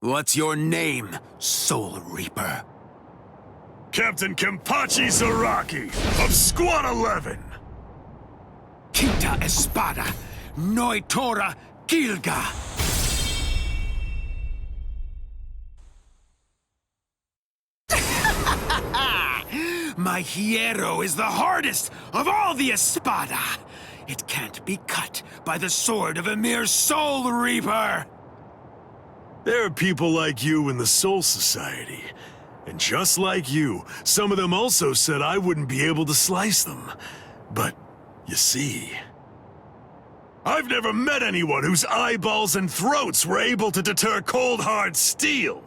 What's your name, Soul Reaper? Captain Kenpachi Zaraki of Squad 11. Quinta Espada, Noitora Gilga. My hierro is the hardest of all the Espada. It can't be cut by the sword of a mere Soul Reaper. There are people like you in the Soul Society. And just like you, some of them also said I wouldn't be able to slice them. But, you see... I've never met anyone whose eyeballs and throats were able to deter cold hard steel.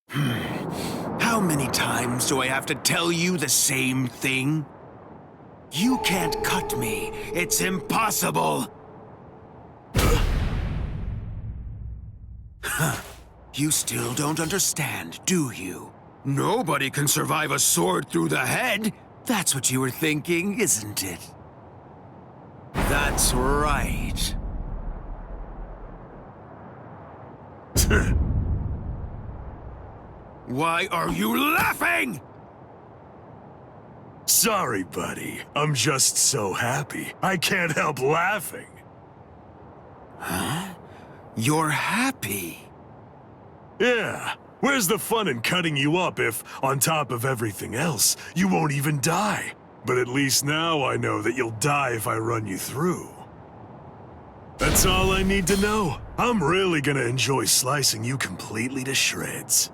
How many times do I have to tell you the same thing? You can't cut me. It's impossible. You still don't understand, do you? Nobody can survive a sword through the head. That's what you were thinking, isn't it? That's right. Why are you laughing? Sorry, buddy. I'm just so happy. I can't help laughing. Huh? You're happy? Yeah. Where's the fun in cutting you up if, on top of everything else, you won't even die? But at least now I know that you'll die if I run you through. That's all I need to know. I'm really gonna enjoy slicing you completely to shreds.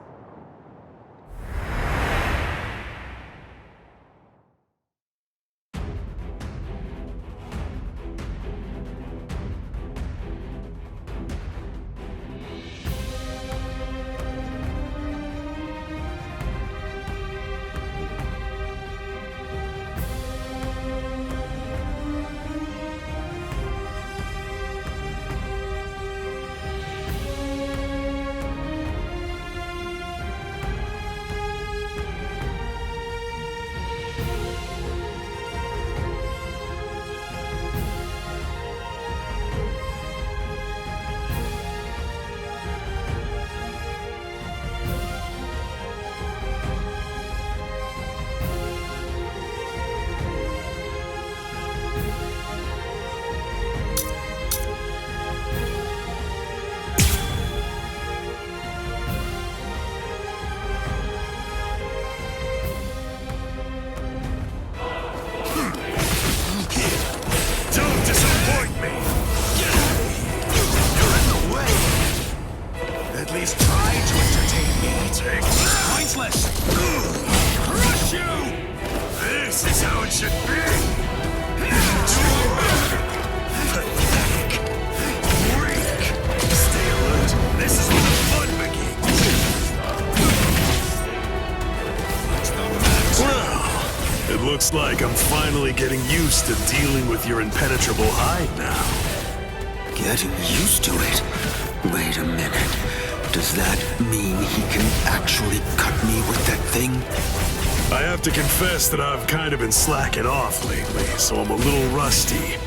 Looks like I'm finally getting used to dealing with your impenetrable hide now. Getting used to it? Wait a minute. Does that mean he can actually cut me with that thing? I have to confess that I've kind of been slacking off lately, so I'm a little rusty.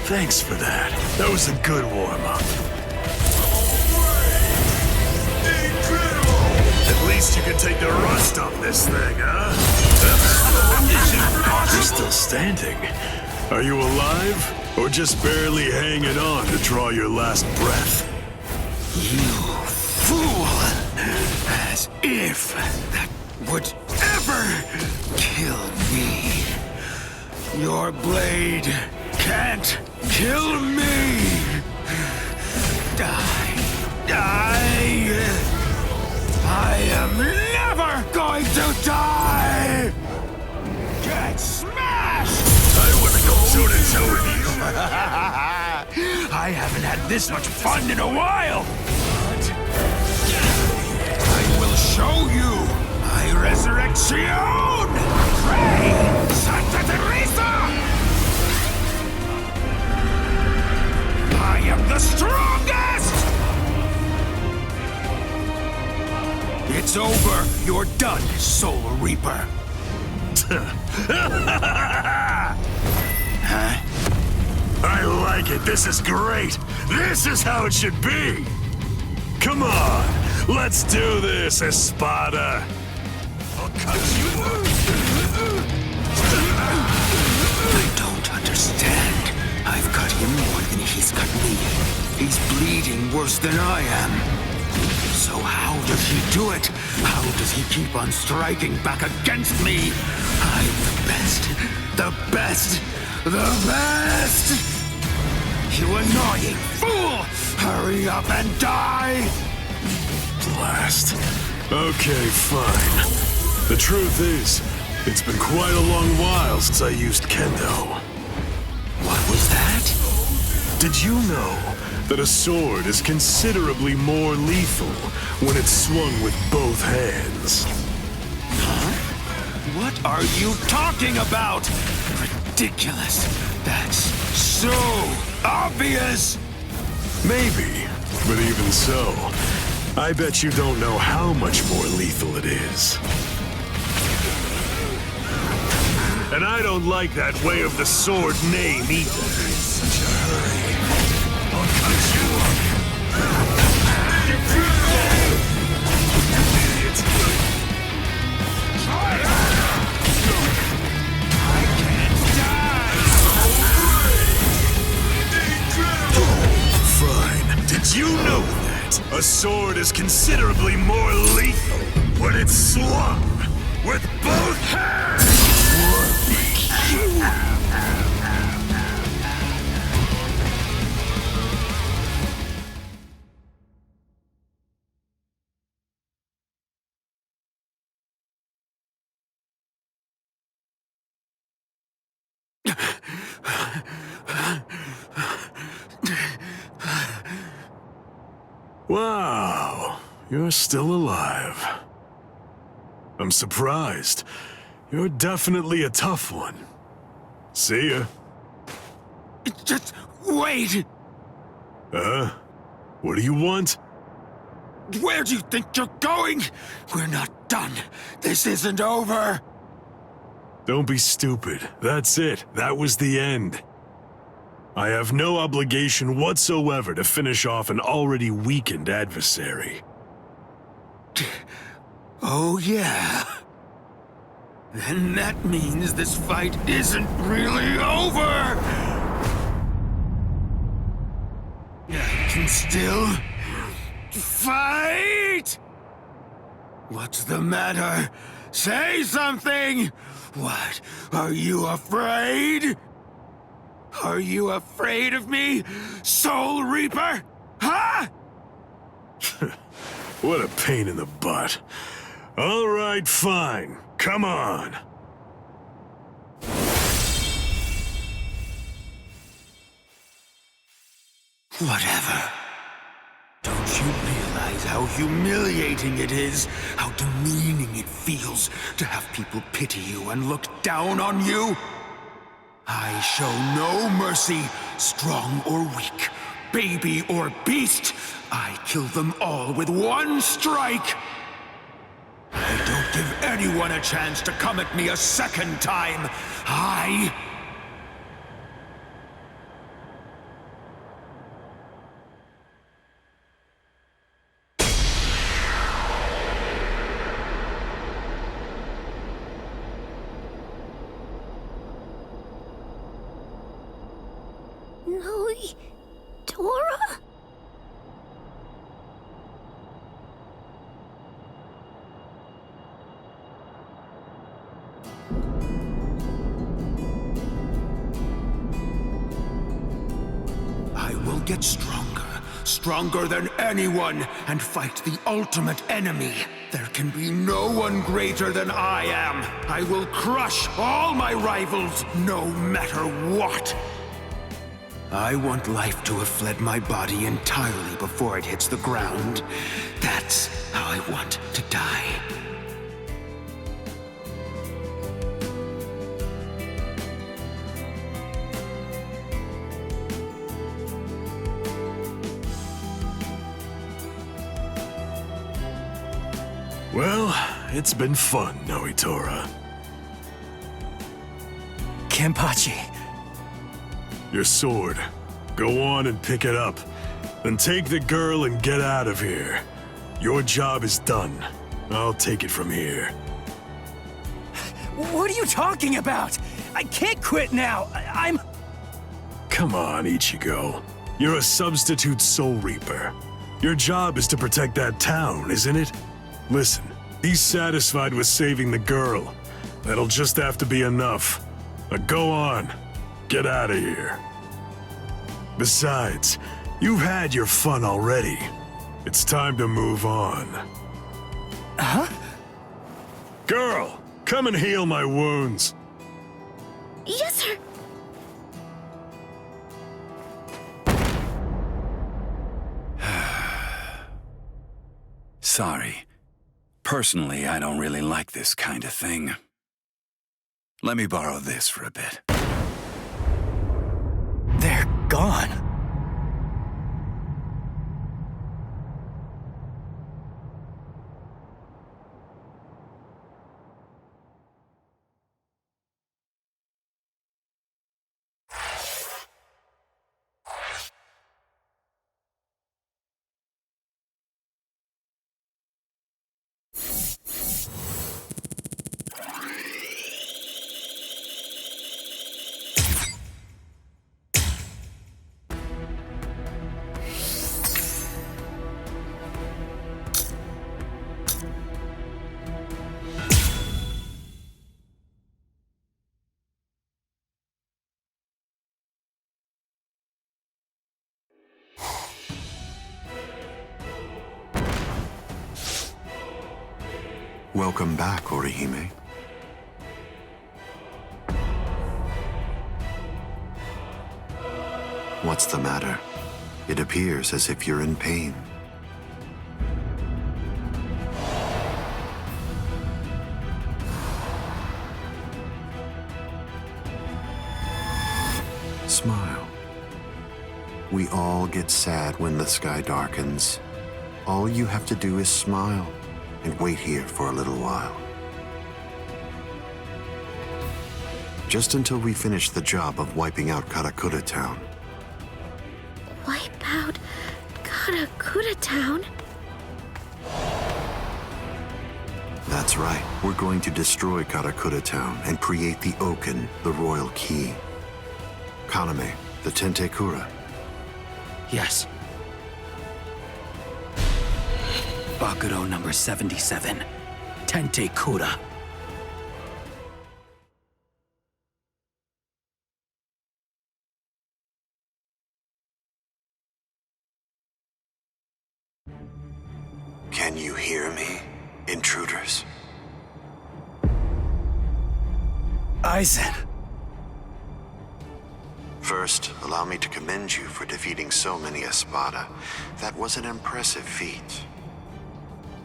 Thanks for that. That was a good warm-up. Incredible! At least you can take the rust off this thing, huh? You're still standing. Are you alive? Or just barely hanging on to draw your last breath? You fool! As if that would ever kill me. Your blade can't kill me! Die! I am never going to die! Get smashed! I wanna go toe-to-toe with you! I haven't had this much fun in a while! But I will show you my resurrection! Pray, Santa Teresa! I am the strongest! It's over. You're done, Soul Reaper. Huh? I like it. This is great. This is how it should be. Come on. Let's do this, Espada. I'll cut you up. I don't understand. I've cut him more than he's cut me. He's bleeding worse than I am. So how does he do it? How does he keep on striking back against me? I'm the best. The best. The best! You annoying fool! Hurry up and die! Blast. Okay, fine. The truth is, it's been quite a long while since I used Kendo. What was that? Did you know that a sword is considerably more lethal when it's swung with both hands? Huh? What are you talking about? Ridiculous. That's so obvious. Maybe, but even so, I bet you don't know how much more lethal it is. And I don't like that way of the sword name either. Such a hurry. I'll cut you up. Idiot. I can't die. Fine. Did you know that a sword is considerably more lethal when it's swung with both hands? Wow, you're still alive. I'm surprised. You're definitely a tough one. See ya. Just wait. What do you want? Where do you think you're going? We're not done. This isn't over. Don't be stupid. That's it. That was the end. I have no obligation whatsoever to finish off an already weakened adversary. Oh, yeah. Then that means this fight isn't really over! I can still fight! What's the matter? Say something! What? Are you afraid? Are you afraid of me, Soul Reaper? Huh? What a pain in the butt. All right, fine. Come on. Whatever. Don't you realize how humiliating it is, how demeaning it feels to have people pity you and look down on you? I show no mercy, strong or weak, baby or beast. I kill them all with one strike. I don't give anyone a chance to come at me a second time. No, Dora? I will get stronger than anyone, and fight the ultimate enemy. There can be no one greater than I am. I will crush all my rivals, no matter what. I want life to have fled my body entirely before it hits the ground. That's how I want to die. Well, it's been fun, Noitora. Kenpachi. Your sword. Go on and pick it up. Then take the girl and get out of here. Your job is done. I'll take it from here. What are you talking about? I can't quit now. I'm... Come on, Ichigo. You're a substitute Soul Reaper. Your job is to protect that town, isn't it? Listen, he's satisfied with saving the girl. That'll just have to be enough. Now go on. Get out of here. Besides, you've had your fun already. It's time to move on. Huh? Girl, come and heal my wounds. Yes, sir. Sorry. Personally, I don't really like this kind of thing. Let me borrow this for a bit. They're gone. Welcome back, Orihime. What's the matter? It appears as if you're in pain. Smile. We all get sad when the sky darkens. All you have to do is smile and wait here for a little while. Just until we finish the job of wiping out Karakura Town. Wipe out Karakura Town? That's right. We're going to destroy Karakura Town and create the Oken, the royal key. Kaname, the Tentekura. Yes. Bakudo number 77. Tentekura. Can you hear me, intruders? Aizen. First, allow me to commend you for defeating so many Espada. That was an impressive feat.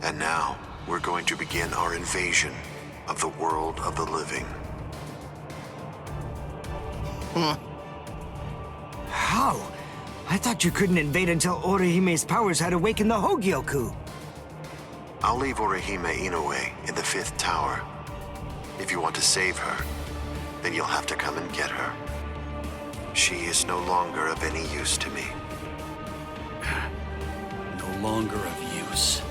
And now, we're going to begin our invasion of the world of the living. How? I thought you couldn't invade until Orihime's powers had awakened the Hogyoku. I'll leave Orihime Inoue in the 5th tower. If you want to save her, then you'll have to come and get her. She is no longer of any use to me. No longer of use.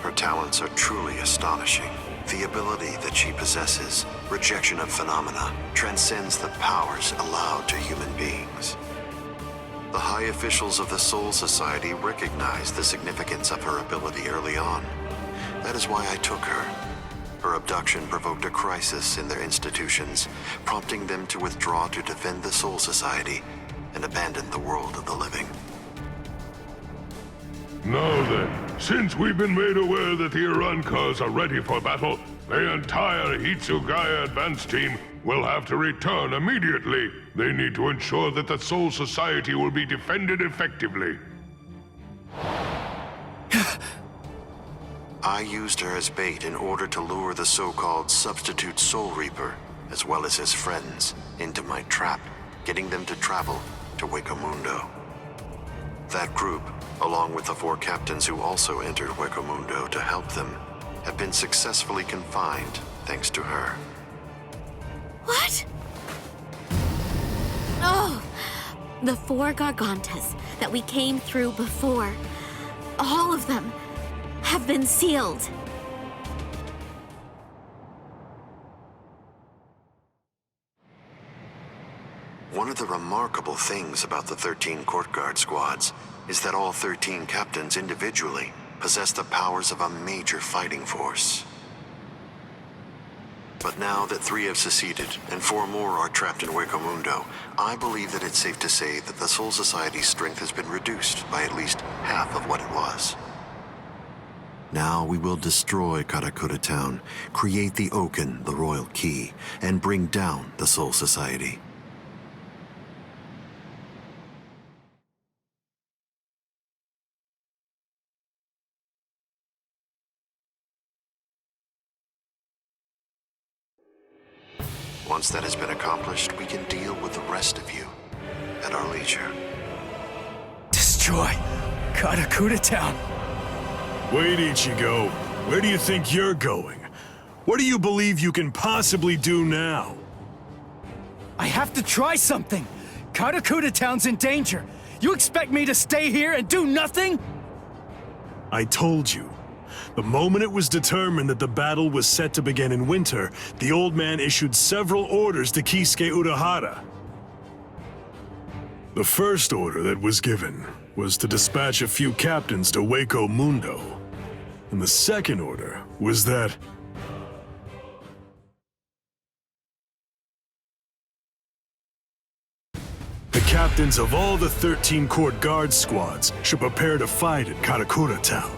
Her talents are truly astonishing. The ability that she possesses, rejection of phenomena, transcends the powers allowed to human beings. The high officials of the Soul Society recognized the significance of her ability early on. That is why I took her. Her abduction provoked a crisis in their institutions, prompting them to withdraw to defend the Soul Society and abandon the world of the living. Now then, since we've been made aware that the Irankas are ready for battle, the entire Hitsugaya advance team will have to return immediately. They need to ensure that the Soul Society will be defended effectively. I used her as bait in order to lure the so-called substitute Soul Reaper, as well as his friends, into my trap, getting them to travel to Mundo. That group, along with the 4 captains who also entered Mundo to help them, have been successfully confined thanks to her. What? Oh, The 4 Gargantas that we came through before, all of them have been sealed. One of the remarkable things about the 13 Court Guard squads is that all 13 captains individually possess the powers of a major fighting force. But now that 3 have seceded and 4 more are trapped in Hurco Mundo, I believe that it's safe to say that the Soul Society's strength has been reduced by at least half of what it was. Now we will destroy Karakura Town, create the Oaken, the Royal Key, and bring down the Soul Society. Once that has been accomplished, we can deal with the rest of you at our leisure. Destroy Karakura Town. Wait, Ichigo. Where do you think you're going? What do you believe you can possibly do now? I have to try something. Karakura Town's in danger. You expect me to stay here and do nothing? I told you. The moment it was determined that the battle was set to begin in winter, the old man issued several orders to Kisuke Urahara. The first order that was given was to dispatch a few captains to Hurco Mundo. And the second order was that the captains of all the 13 Court Guard squads should prepare to fight at Karakura Town.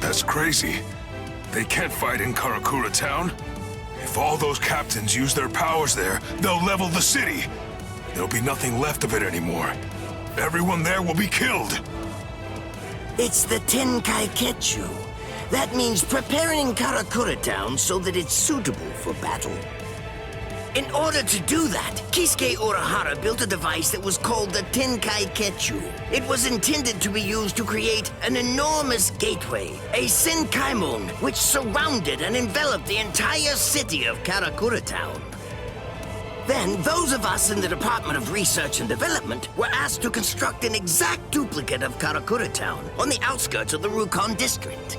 That's crazy. They can't fight in Karakura Town. If all those captains use their powers there, they'll level the city. There'll be nothing left of it anymore. Everyone there will be killed. It's the Tenkai-Ketchu. That means preparing Karakura Town so that it's suitable for battle. In order to do that, Kisuke Urahara built a device that was called the Tenkai-Ketchu. It was intended to be used to create an enormous gateway, a Senkaimon, which surrounded and enveloped the entire city of Karakura Town. Then, those of us in the Department of Research and Development were asked to construct an exact duplicate of Karakura Town on the outskirts of the Rukon district.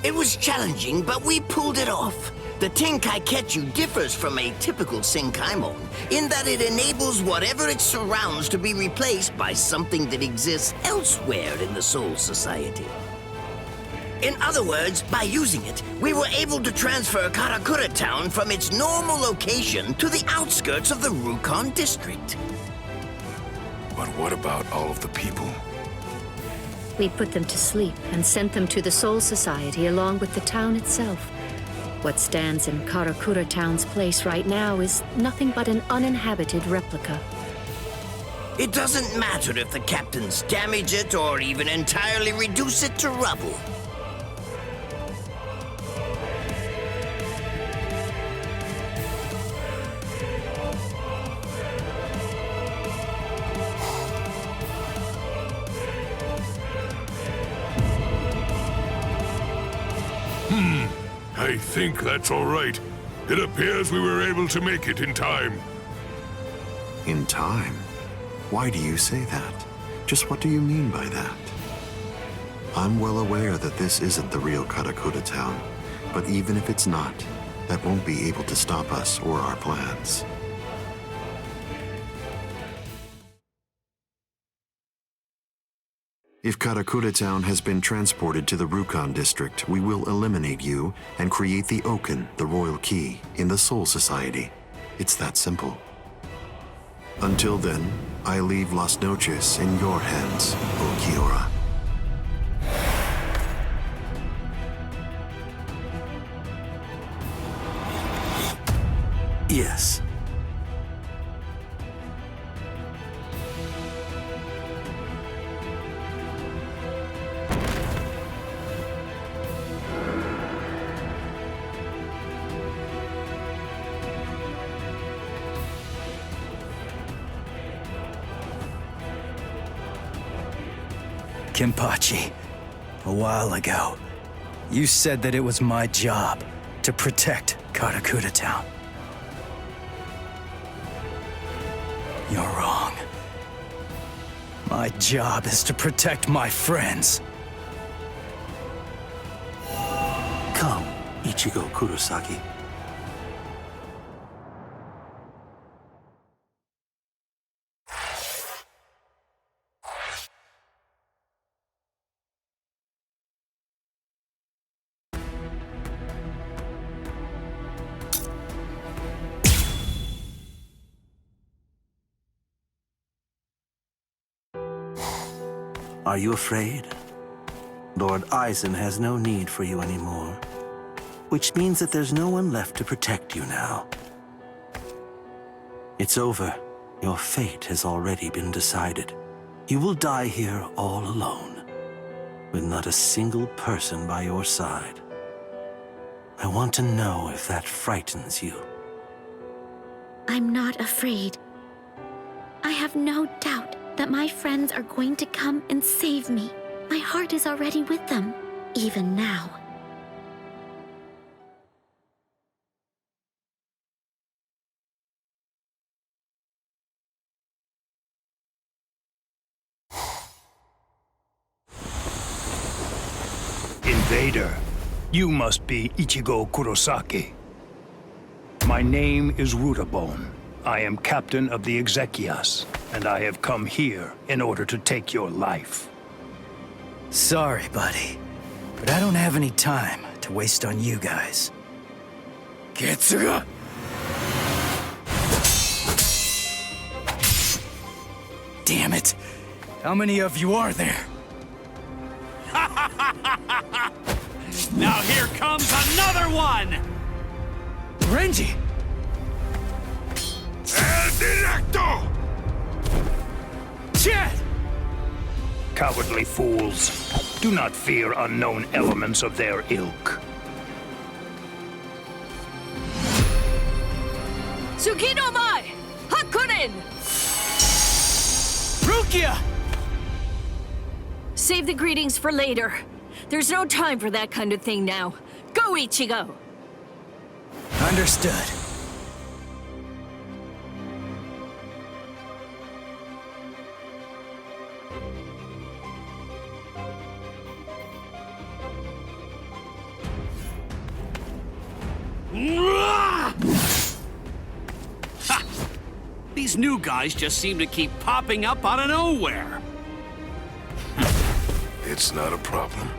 It was challenging, but we pulled it off. The Tenkai-Ketchu differs from a typical Senkaimon in that it enables whatever it surrounds to be replaced by something that exists elsewhere in the Soul Society. In other words, by using it, we were able to transfer Karakura Town from its normal location to the outskirts of the Rukon district. But what about all of the people? We put them to sleep and sent them to the Soul Society along with the town itself. What stands in Karakura Town's place right now is nothing but an uninhabited replica. It doesn't matter if the captains damage it or even entirely reduce it to rubble. I think that's all right. It appears we were able to make it in time. In time? Why do you say that? Just what do you mean by that? I'm well aware that this isn't the real Karakura Town, but even if it's not, that won't be able to stop us or our plans. If Karakura Town has been transported to the Rukon district, we will eliminate you and create the Oaken, the Royal Key, in the Soul Society. It's that simple. Until then, I leave Las Noches in your hands, Ulquiorra. Yes. Kenpachi, a while ago, you said that it was my job to protect Karakura Town. You're wrong. My job is to protect my friends. Come, Ichigo Kurosaki. Are you afraid? Lord Aizen has no need for you anymore, which means that there's no one left to protect you now. It's over. Your fate has already been decided. You will die here all alone, with not a single person by your side. I want to know if that frightens you. I'm not afraid. I have no doubt that my friends are going to come and save me. My heart is already with them, even now. Invader, you must be Ichigo Kurosaki. My name is Rutabone. I am captain of the Exekias, and I have come here in order to take your life. Sorry, buddy, but I don't have any time to waste on you guys. Getsuga! Damn it! How many of you are there? Now here comes another one! Renji! El Directo! Chad! Cowardly fools. Do not fear unknown elements of their ilk. Tsukino Mai! Hakunin! Rukia! Save the greetings for later. There's no time for that kind of thing now. Go, Ichigo! Understood. Ha! These new guys just seem to keep popping up out of nowhere. It's not a problem.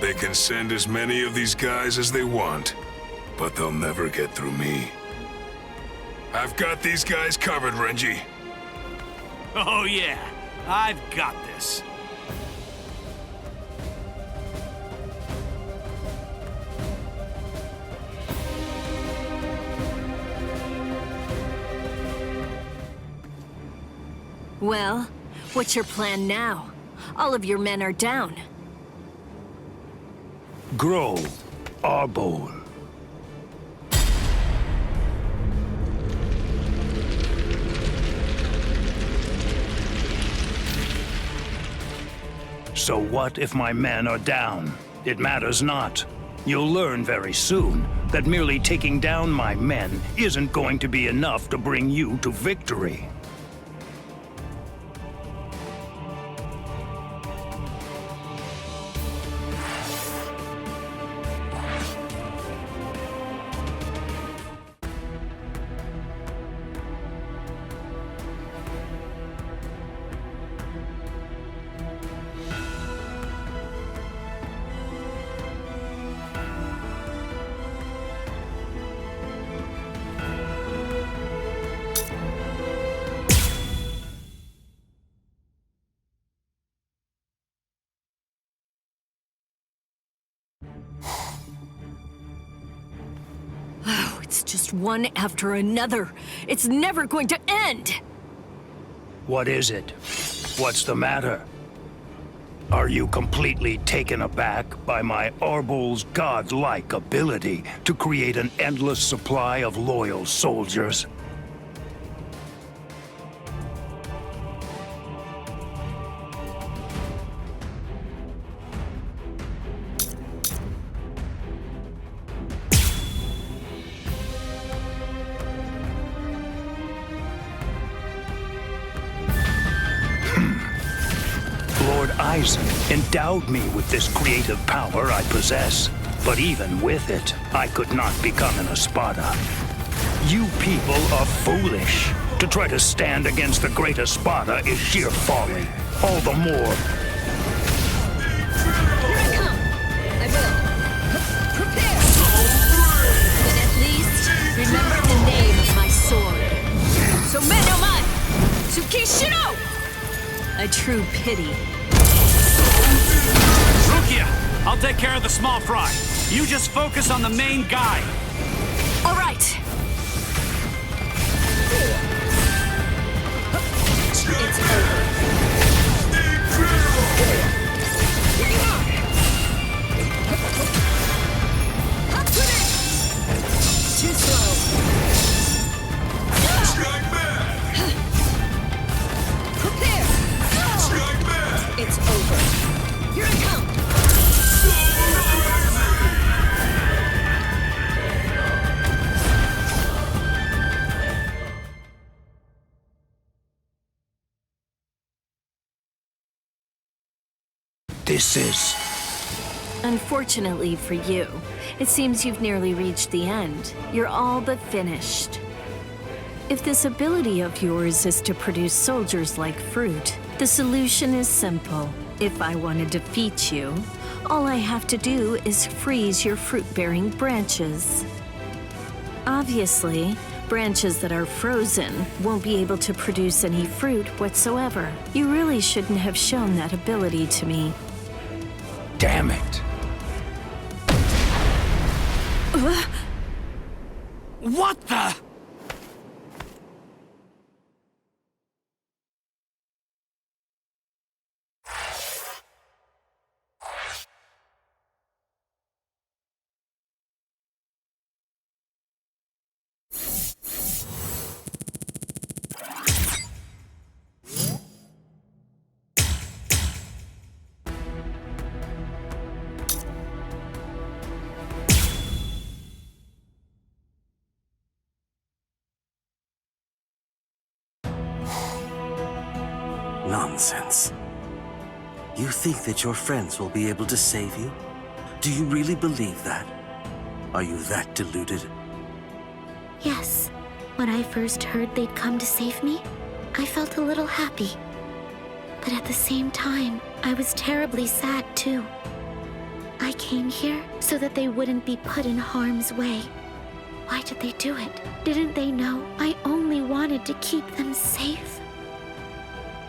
They can send as many of these guys as they want, but they'll never get through me. I've got these guys covered, Renji. Oh yeah, I've got this. Well, what's your plan now? All of your men are down. Grow, Arbol. So what if my men are down? It matters not. You'll learn very soon that merely taking down my men isn't going to be enough to bring you to victory. Oh, it's just one after another. It's never going to end! What is it? What's the matter? Are you completely taken aback by my Arbul's godlike ability to create an endless supply of loyal soldiers? Aizen endowed me with this creative power I possess, but even with it, I could not become an Espada. You people are foolish. To try to stand against the great Espada is sheer folly. All the more. Here I come! I will. Prepare! But at least, remember the name of my sword. Someno Man! Tsukishiro! A true pity. Rukia, I'll take care of the small fry. You just focus on the main guy. All right. It's over. Too slow. Prepare. It's over. Here I come. This is... Unfortunately for you, it seems you've nearly reached the end. You're all but finished. If this ability of yours is to produce soldiers like fruit, the solution is simple. If I want to defeat you, all I have to do is freeze your fruit-bearing branches. Obviously, branches that are frozen won't be able to produce any fruit whatsoever. You really shouldn't have shown that ability to me. Damn it. What the? Nonsense. You think that your friends will be able to save you? Do you really believe that? Are you that deluded? Yes. When I first heard they'd come to save me, I felt a little happy. But at the same time, I was terribly sad too. I came here so that they wouldn't be put in harm's way. Why did they do it? Didn't they know I only wanted to keep them safe?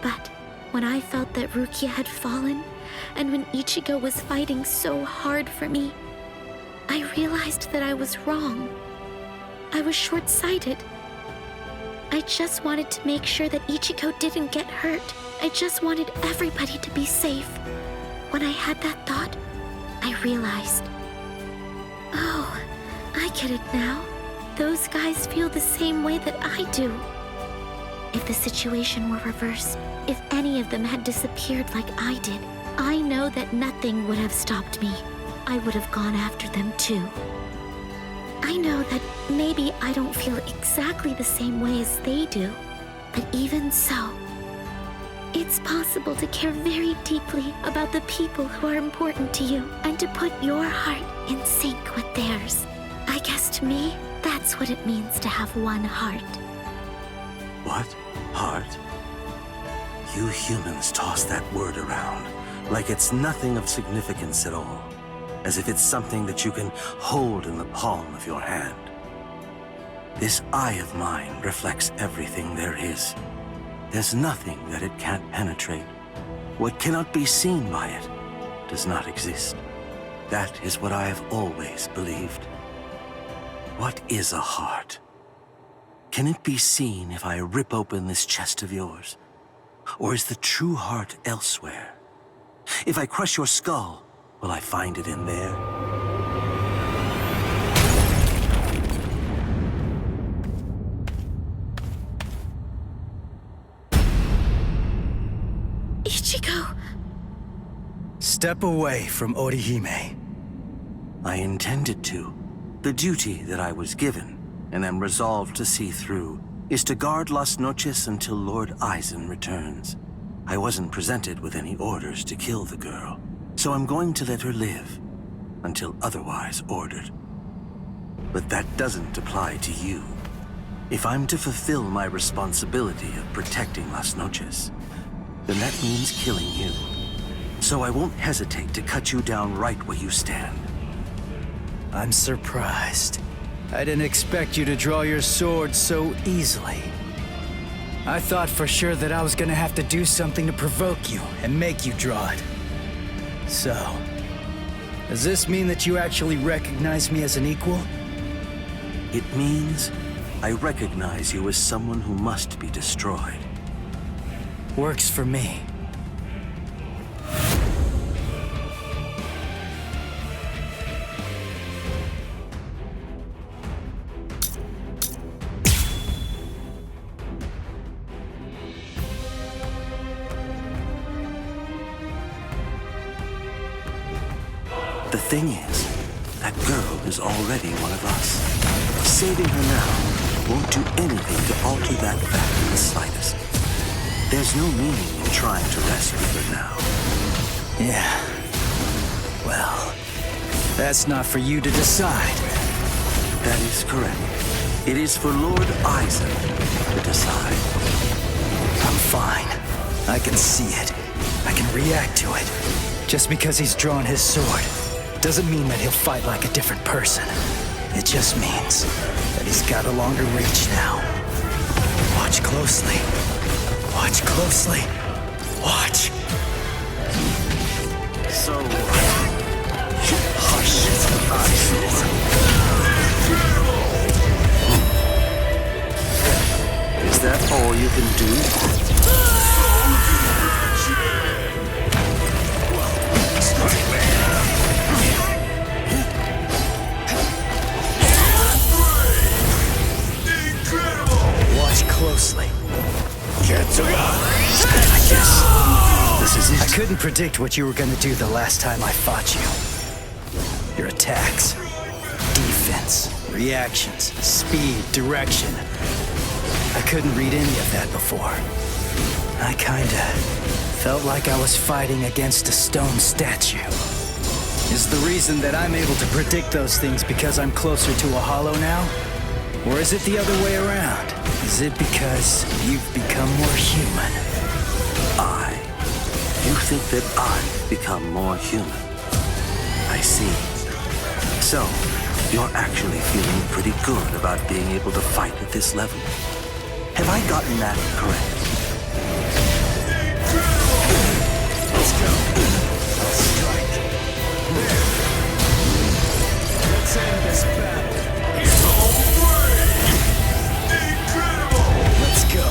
But when I felt that Rukia had fallen, and when Ichigo was fighting so hard for me, I realized that I was wrong. I was short-sighted. I just wanted to make sure that Ichigo didn't get hurt. I just wanted everybody to be safe. When I had that thought, I realized. Oh, I get it now. Those guys feel the same way that I do. If the situation were reversed, if any of them had disappeared like I did, I know that nothing would have stopped me. I would have gone after them too. I know that maybe I don't feel exactly the same way as they do, but even so, it's possible to care very deeply about the people who are important to you and to put your heart in sync with theirs. I guess to me, that's what it means to have one heart. What? Heart? You humans toss that word around like it's nothing of significance at all, as if it's something that you can hold in the palm of your hand. This eye of mine reflects everything there is. There's nothing that it can't penetrate. What cannot be seen by it does not exist. That is what I have always believed. What is a heart? Can it be seen if I rip open this chest of yours? Or is the true heart elsewhere, If I crush your skull, will I find it in there? Ichigo! Step away from Orihime. I intended to. The duty that I was given, and am resolved to see through, is to guard Las Noches until Lord Aizen returns. I wasn't presented with any orders to kill the girl, so I'm going to let her live, until otherwise ordered. But that doesn't apply to you. If I'm to fulfill my responsibility of protecting Las Noches, then that means killing you. So I won't hesitate to cut you down right where you stand. I'm surprised. I didn't expect you to draw your sword so easily. I thought for sure that I was gonna have to do something to provoke you and make you draw it. So, does this mean that you actually recognize me as an equal? It means I recognize you as someone who must be destroyed. Works for me. The thing is, that girl is already one of us. Saving her now won't do anything to alter that fact in the slightest. There's no meaning in trying to rescue her now. Yeah. Well, that's not for you to decide. That is correct. It is for Lord Aizen to decide. I'm fine. I can see it. I can react to it. Just because he's drawn his sword doesn't mean that he'll fight like a different person. It just means that he's got a longer reach now. Watch closely. Watch closely. Watch. So, hush. Is that all you can do? Closely. I guess this is it. I couldn't predict what you were gonna do the last time I fought you. Your attacks, defense, reactions, speed, direction. I couldn't read any of that before. I kinda felt like I was fighting against a stone statue. Is the reason that I'm able to predict those things because I'm closer to a hollow now? Or is it the other way around? Is it because you've become more human? You think that I've become more human? I see. So, you're actually feeling pretty good about being able to fight at this level. Have I gotten that correct? Let's go. I'll strike. There. Let's end this battle. Let's go.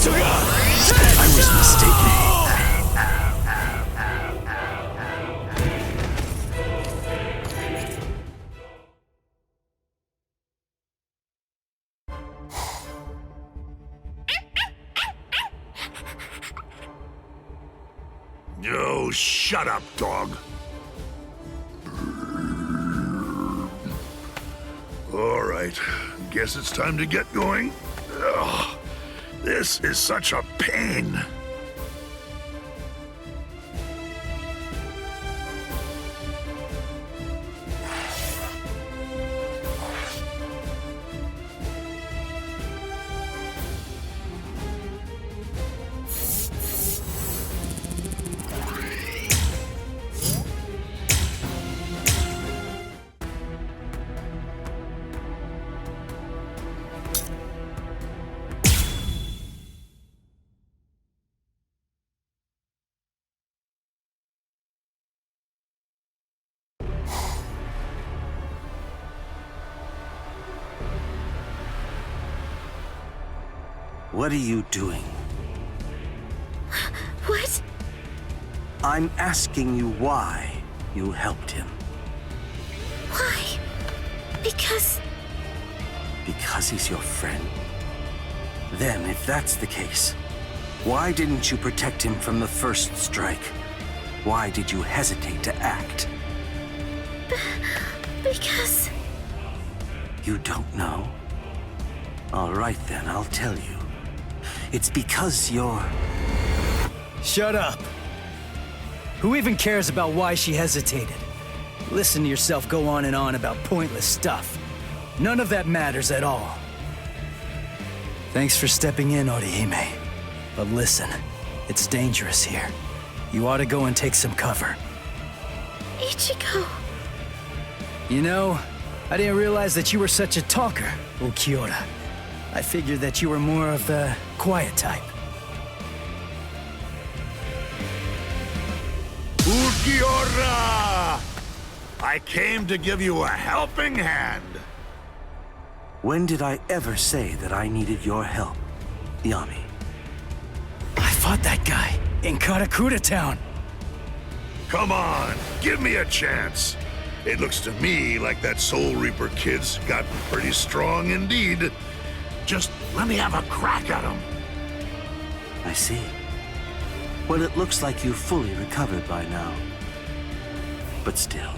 I was mistaken. Oh, shut up, dog. All right, guess it's time to get going. Ugh, this is such a pain. What are you doing? What? I'm asking you why you helped him. Why? Because he's your friend? Then, if that's the case, why didn't you protect him from the first strike? Why did you hesitate to act? Because... You don't know? All right then, I'll tell you. It's because you're... Shut up! Who even cares about why she hesitated? Listen to yourself go on and on about pointless stuff. None of that matters at all. Thanks for stepping in, Orihime. But listen, it's dangerous here. You ought to go and take some cover. Ichigo... You know, I didn't realize that you were such a talker, Ulquiorra. I figured that you were more of the quiet type. Ulquiorra! I came to give you a helping hand. When did I ever say that I needed your help, Yami? I fought that guy in Karakura Town. Come on, give me a chance. It looks to me like that Soul Reaper kid's gotten pretty strong indeed. Just let me have a crack at him. I see. Well, it looks like you've fully recovered by now. But still,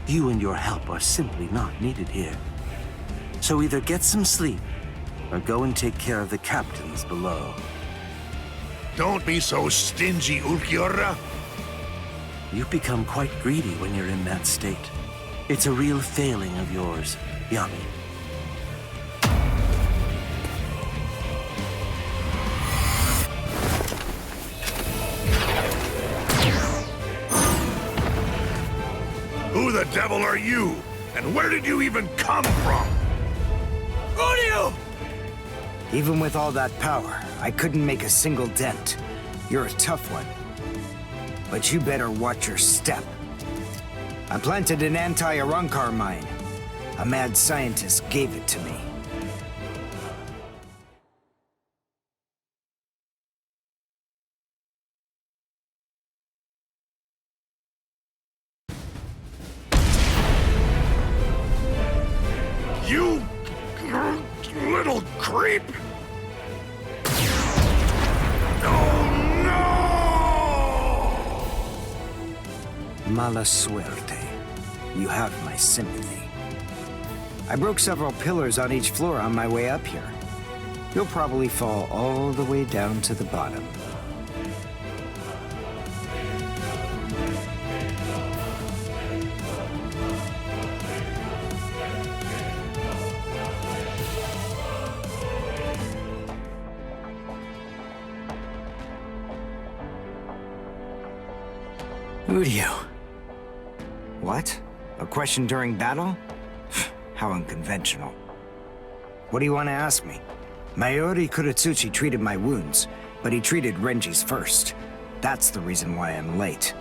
you and your help are simply not needed here. So either get some sleep, or go and take care of the captains below. Don't be so stingy, Ulquiorra. You've become quite greedy when you're in that state. It's a real failing of yours, Yami. Who the devil are you? And where did you even come from? Audio! Even with all that power, I couldn't make a single dent. You're a tough one. But you better watch your step. I planted an anti-Arrancar mine. A mad scientist gave it to me. You little creep! Mala suerte. You have my sympathy. I broke several pillars on each floor on my way up here. You'll probably fall all the way down to the bottom. Udio. What? A question during battle? How unconventional. What do you want to ask me? Mayuri Kuratsuchi treated my wounds, but he treated Renji's first. That's the reason why I'm late.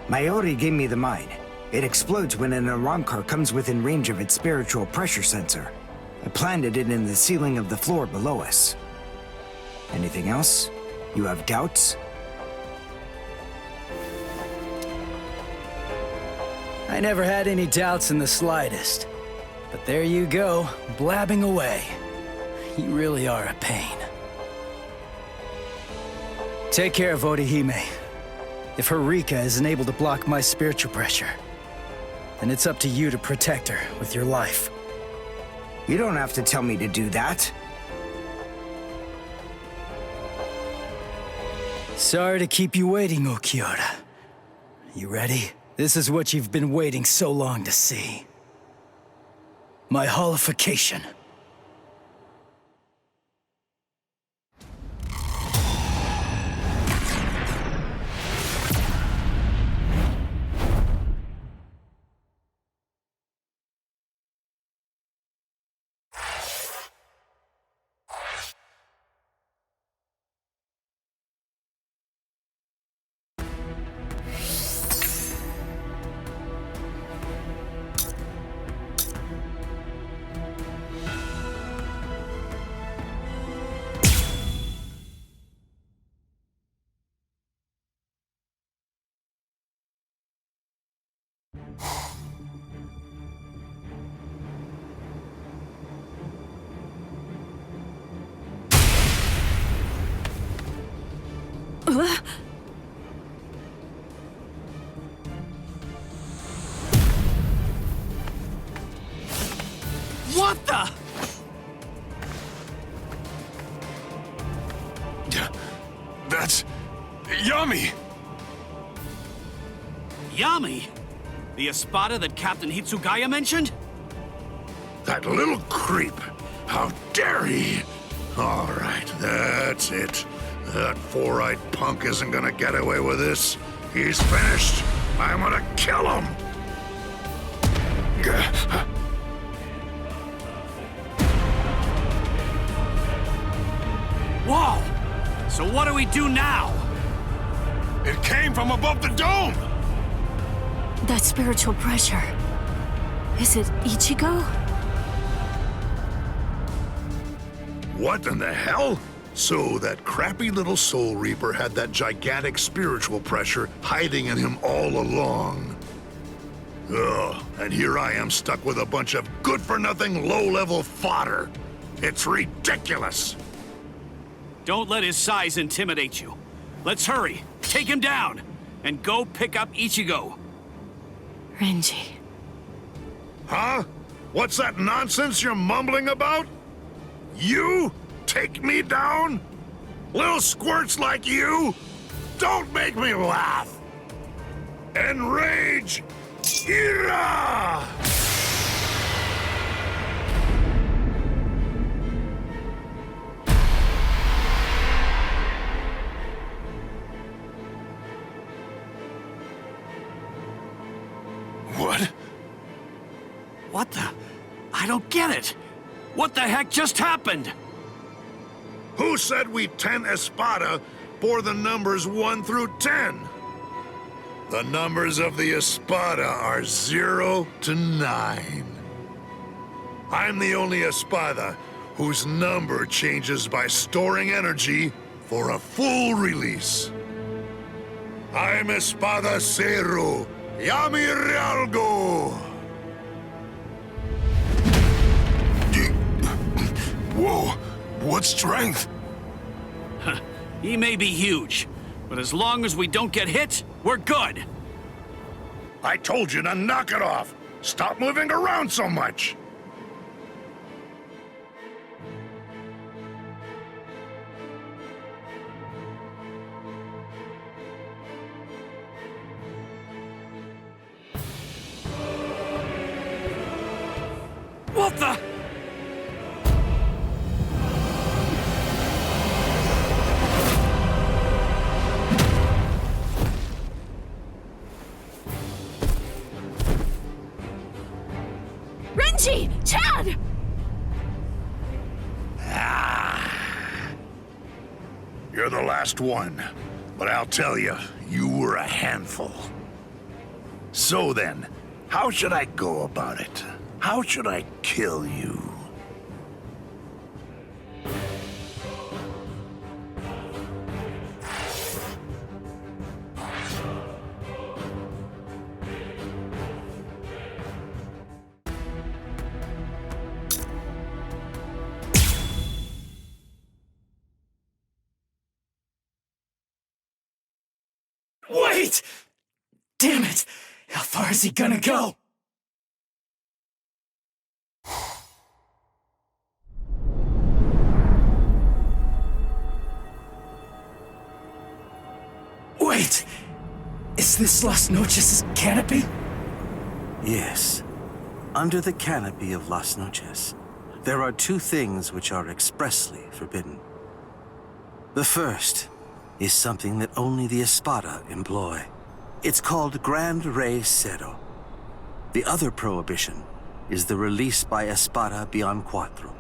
Mayuri gave me the mine. It explodes when an Arrancar comes within range of its spiritual pressure sensor. I planted it in the ceiling of the floor below us. Anything else? You have doubts? I never had any doubts in the slightest. But there you go, blabbing away. You really are a pain. Take care of Orihime. If her Rika isn't able to block my spiritual pressure, then it's up to you to protect her with your life. You don't have to tell me to do that. Sorry to keep you waiting, Ulquiorra. You ready? This is what you've been waiting so long to see. My holification. What the? That's... Yami! Yami? The Espada that Captain Hitsugaya mentioned? That little creep! How dare he! All right, that's it. That four-eyed punk isn't gonna get away with this. He's finished. I'm gonna kill him! Whoa! So what do we do now? It came from above the dome! That spiritual pressure. Is it Ichigo? What in the hell? So that crappy little Soul Reaper had that gigantic spiritual pressure hiding in him all along. Ugh, and here I am stuck with a bunch of good-for-nothing, low-level fodder. It's ridiculous! Don't let his size intimidate you. Let's hurry, take him down, and go pick up Ichigo. Renji. Huh? What's that nonsense you're mumbling about? You? Take me down? Little squirts like you? Don't make me laugh! Enrage! Ira! What? What the? I don't get it. What the heck just happened? Who said we 10 Espada bore the numbers 1 through 10? The numbers of the Espada are 0 to 9. I'm the only Espada whose number changes by storing energy for a full release. I'm Espada Zero, Yami Realgo! Whoa! What strength? He may be huge, but as long as we don't get hit, we're good. I told you to knock it off! Stop moving around so much! What the? Renji! Chad! You're the last one, but I'll tell you, you were a handful. So then, how should I go about it? How should I kill you? Wait! Damn it! How far is he gonna go? Wait! Is this Las Noches' canopy? Yes. Under the canopy of Las Noches, there are 2 things which are expressly forbidden. The first is something that only the Espada employ. It's called Grand Rey Cero. The other prohibition is the release by Espada beyond Cuatro.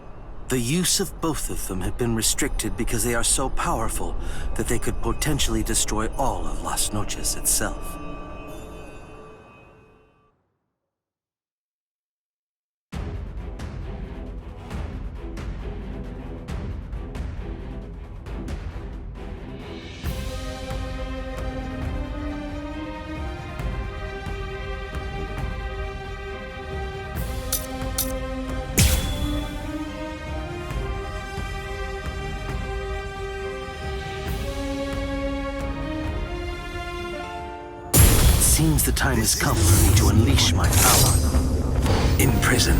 The use of both of them have been restricted because they are so powerful that they could potentially destroy all of Las Noches itself. Seems the time has come for me to unleash my power. In prison.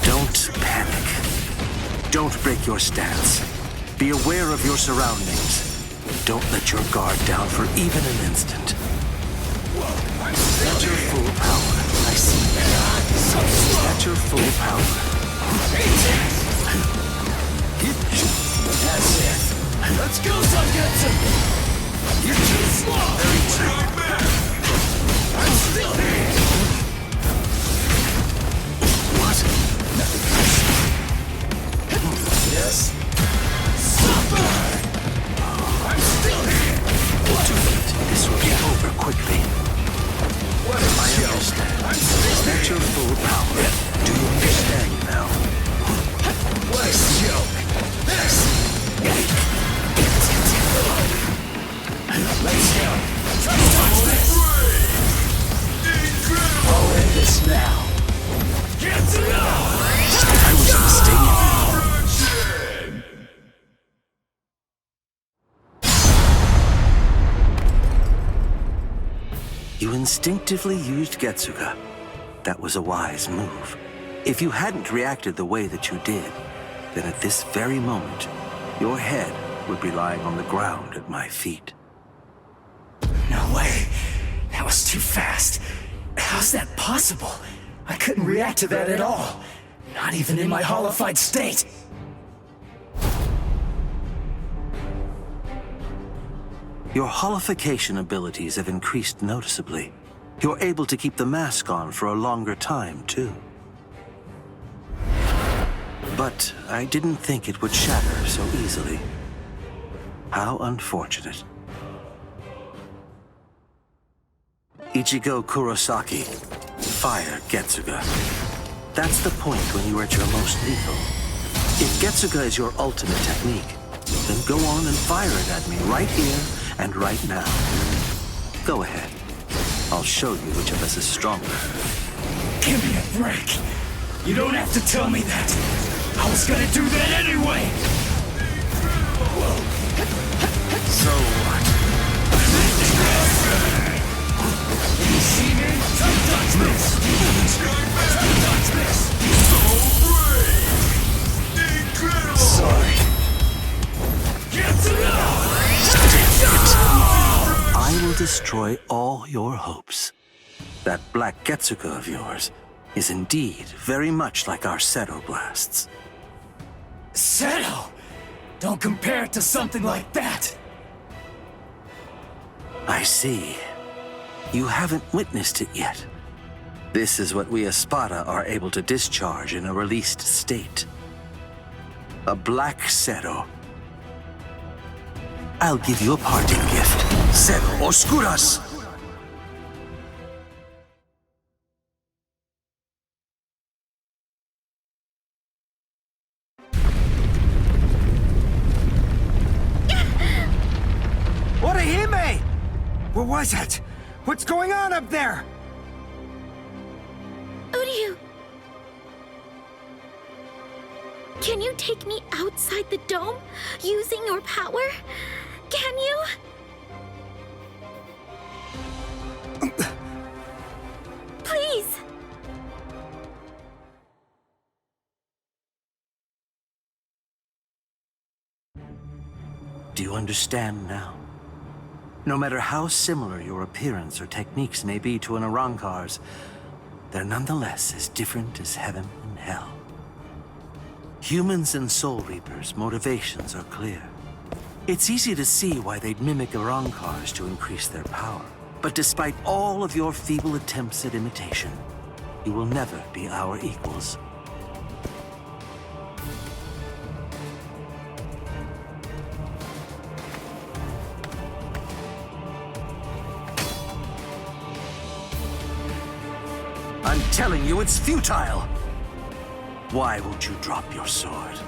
Don't panic. Don't break your stance. Be aware of your surroundings. Don't let your guard down for even an instant. At your full power. I see that. At your full power. That's it. Let's go, Zangetsu! You're too slow! Very true. I'm still here! What? Yes? Suffer! I'm still here! Too late. This will be over quickly. What a show! I'm still At your full power. Do you understand now? What a joke! This! Let's go! Try to touch this! I'll end this now! Get to know! I was mistaken. You instinctively used Getsuga. That was a wise move. If you hadn't reacted the way that you did, then at this very moment, your head would be lying on the ground at my feet. No way. That was too fast. How's that possible? I couldn't react to that at all. Not even in my hollified state. Your holification abilities have increased noticeably. You're able to keep the mask on for a longer time, too. But I didn't think it would shatter so easily. How unfortunate. Ichigo Kurosaki, fire Getsuga. That's the point when you are at your most lethal. If Getsuga is your ultimate technique, then go on and fire it at me right here and right now. Go ahead. I'll show you which of us is stronger. Give me a break. You don't have to tell me that. I was gonna do that anyway. So what? You see me? Try to touch this! Try to touch this! So brave! Incredible! Sorry. Get to know! I will destroy all your hopes. That black Getsuga of yours is indeed very much like our Seto blasts. Seto! Don't compare it to something like that! I see. You haven't witnessed it yet. This is what we Espada are able to discharge in a released state. A black Seto. I'll give you a parting gift. Seto Oscuras! Orihime! What was it? What's going on up there? Uryu! Can you take me outside the dome using your power? Can you? Please! Do you understand now? No matter how similar your appearance or techniques may be to an Arrancar's, they're nonetheless as different as heaven and hell. Humans and Soul Reapers' motivations are clear. It's easy to see why they'd mimic Arrancars to increase their power. But despite all of your feeble attempts at imitation, you will never be our equals. I'm telling you, it's futile! Why won't you drop your sword?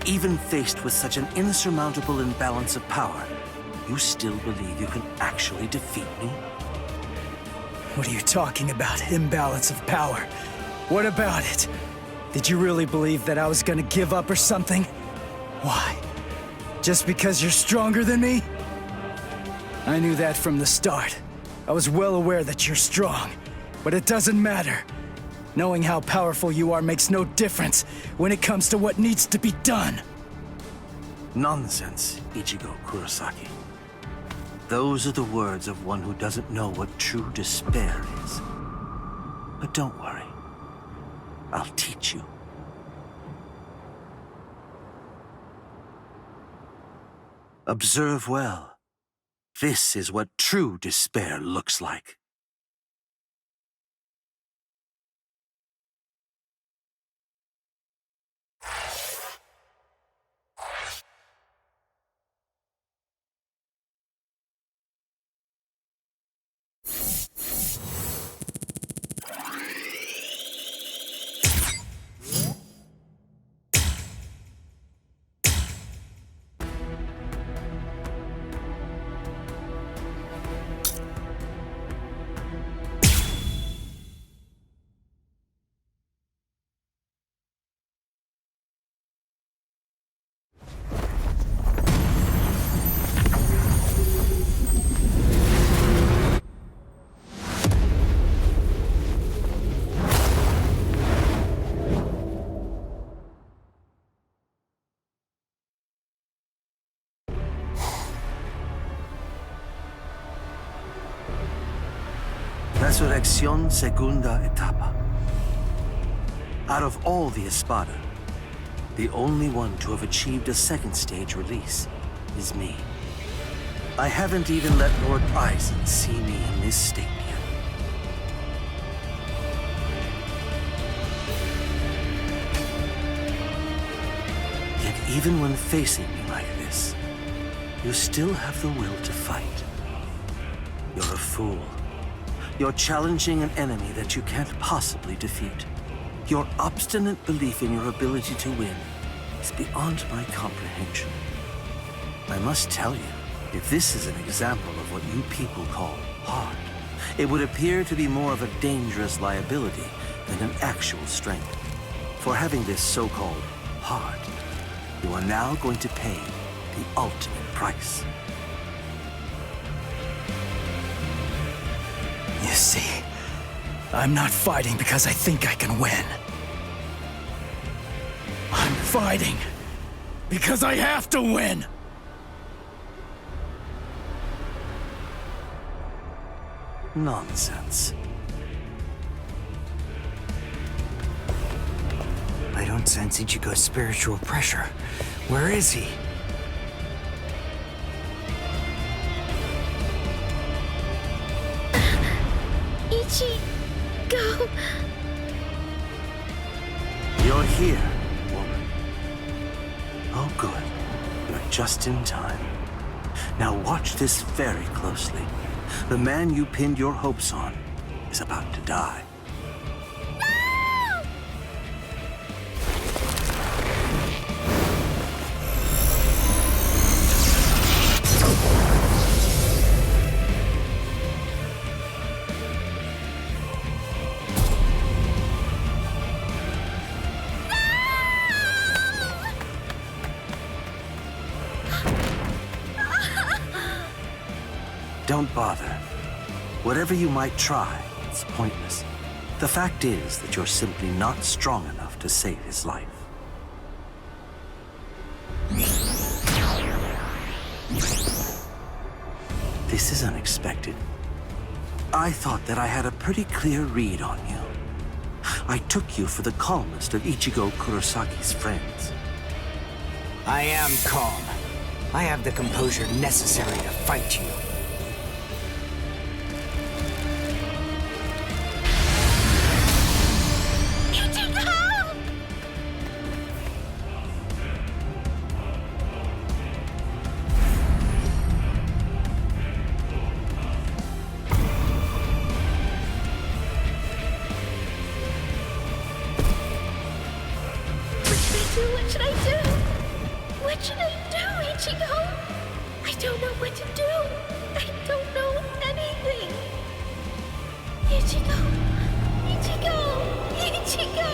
Even faced with such an insurmountable imbalance of power, you still believe you can actually defeat me? What are you talking about, imbalance of power? What about it? Did you really believe that I was gonna give up or something? Why? Just because you're stronger than me? I knew that from the start. I was well aware that you're strong, but it doesn't matter. Knowing how powerful you are makes no difference when it comes to what needs to be done. Nonsense, Ichigo Kurosaki. Those are the words of one who doesn't know what true despair is. But don't worry. I'll teach you. Observe well. This is what true despair looks like. Resurrección Segunda Etapa. Out of all the Espada, the only one to have achieved a second stage release is me. I haven't even let Lord Aizen see me in this state yet. Yet even when facing me like this, you still have the will to fight. You're a fool. You're challenging an enemy that you can't possibly defeat. Your obstinate belief in your ability to win is beyond my comprehension. I must tell you, if this is an example of what you people call heart, it would appear to be more of a dangerous liability than an actual strength. For having this so-called heart, you are now going to pay the ultimate price. You see, I'm not fighting because I think I can win. I'm fighting because I have to win! Nonsense. I don't sense Ichigo's spiritual pressure. Where is he? Ichigo! You're here, woman. Oh, good. You're just in time. Now watch this very closely. The man you pinned your hopes on is about to die. Don't bother. Whatever you might try, it's pointless. The fact is that you're simply not strong enough to save his life. This is unexpected. I thought that I had a pretty clear read on you. I took you for the calmest of Ichigo Kurosaki's friends. I am calm. I have the composure necessary to fight you. What should I do? What should I do, Ichigo? I don't know what to do. I don't know anything. Ichigo! Ichigo! Ichigo!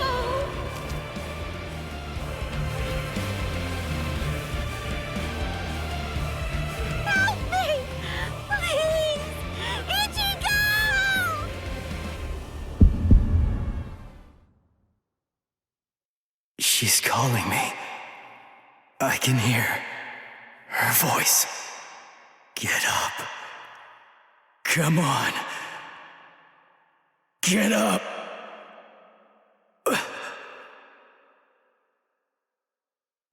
Help me! Please! Ichigo! calling me. I can hear her voice. Get up. Come on. Get up.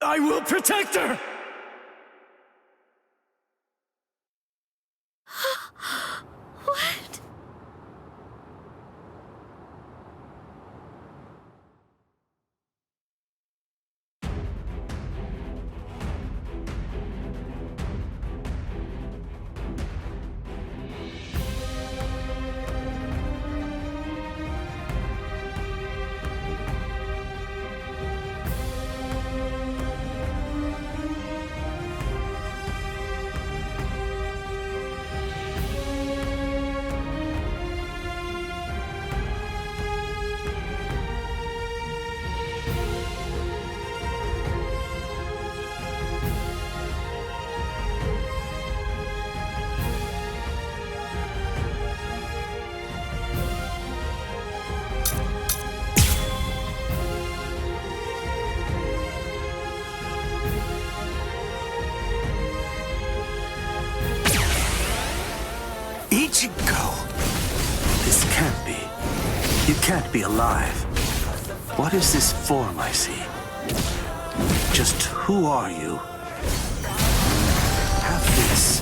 I will protect her! What? Ichigo! This can't be. You can't be alive. What is this form I see? Just who are you? Have this.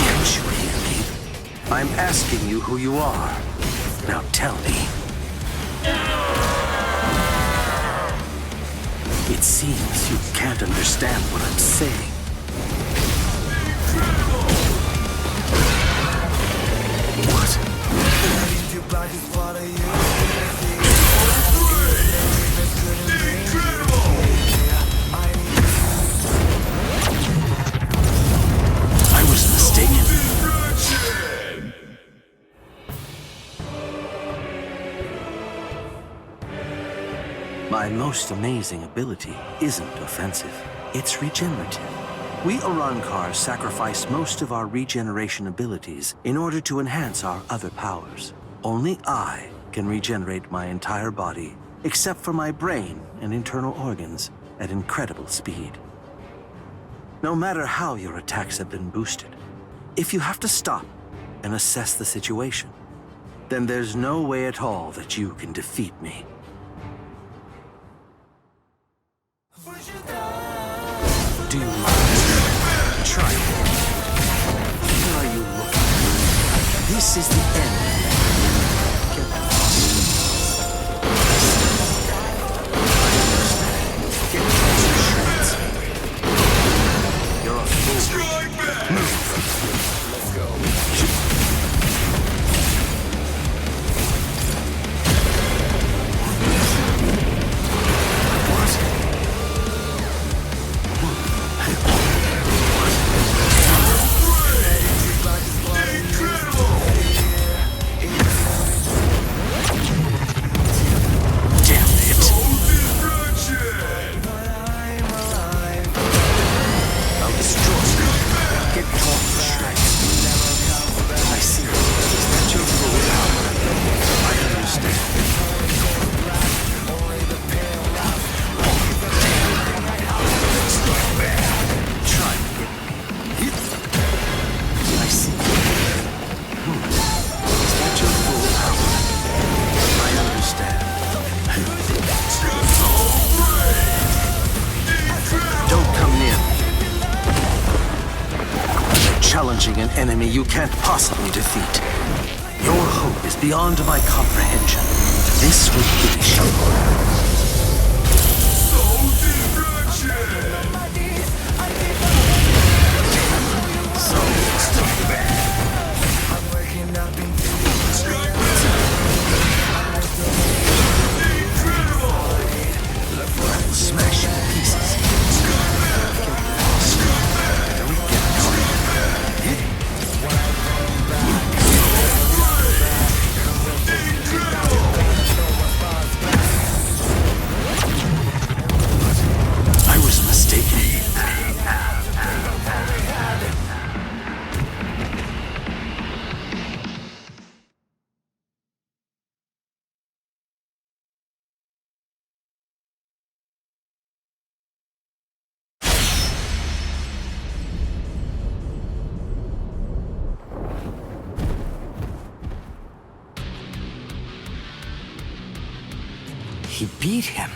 Can't you hear me? I'm asking you who you are. Now tell me. It seems you can't understand what I'm saying. I was mistaken. My most amazing ability isn't offensive. It's regenerative. We Arankars sacrifice most of our regeneration abilities in order to enhance our other powers. Only I can regenerate my entire body, except for my brain and internal organs, at incredible speed. No matter how your attacks have been boosted, if you have to stop and assess the situation, then there's no way at all that you can defeat me. Do you mind? Try it. Where are you looking? This is the end. Get shreds. You're a fool. Move. Let's go. Challenging an enemy you can't possibly defeat. Your hope is beyond my comprehension. This will finish you. Smash you to pieces. He beat him.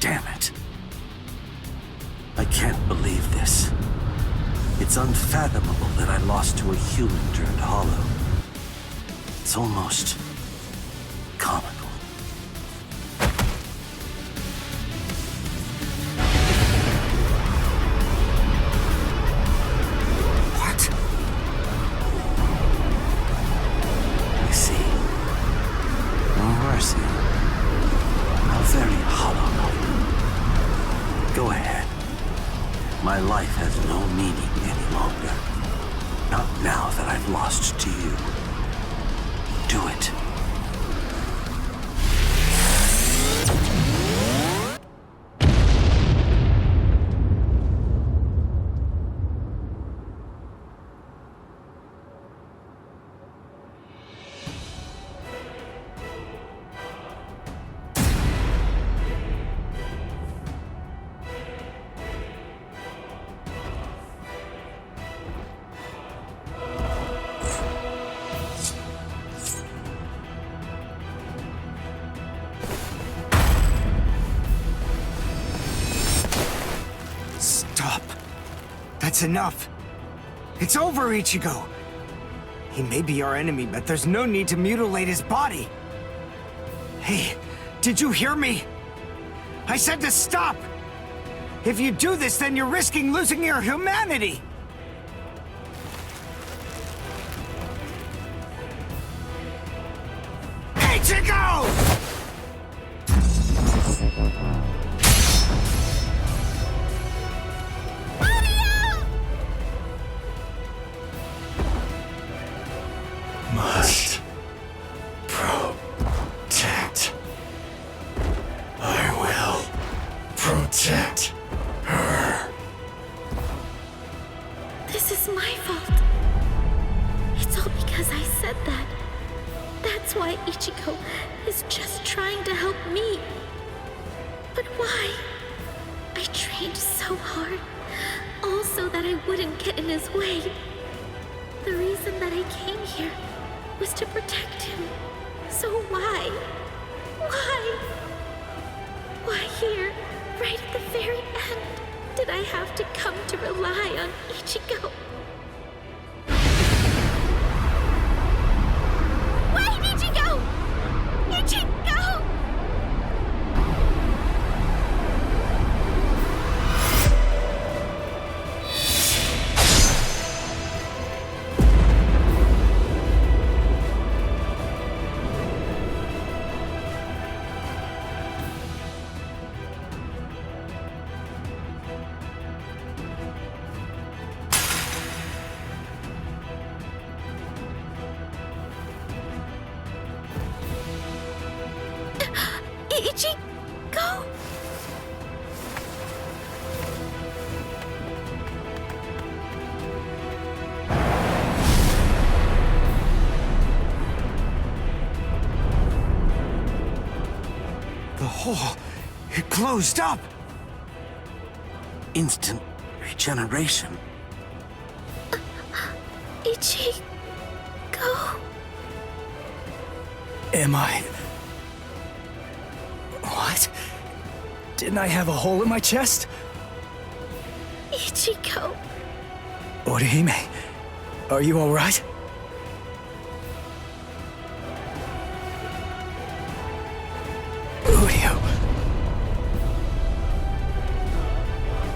Damn it. I can't believe this. It's unfathomable that I lost to a human turned hollow. It's almost comical. What? You see, no mercy. A very hollow moment. Go ahead. My life has no meaning any longer. Not now that I've lost to you. Do it. Stop. That's enough. It's over, Ichigo. He may be our enemy, but there's no need to mutilate his body. Hey, did you hear me? I said to stop! If you do this, then you're risking losing your humanity! Ichigo! Must protect. I will protect her. This is my fault. It's all because I said that. That's why Ichigo is just trying to help me. But why? I trained so hard, all so that I wouldn't get in his way. The reason that I came here was to protect him. So why? Why? Why here, right at the very end, did I have to come to rely on Ichigo? Wait, Ichigo! Ichigo! Ichigo? The hole, it closed up! Instant regeneration. Ichigo? Am I... What? Didn't I have a hole in my chest? Ichigo. Orihime, are you alright? Uryu.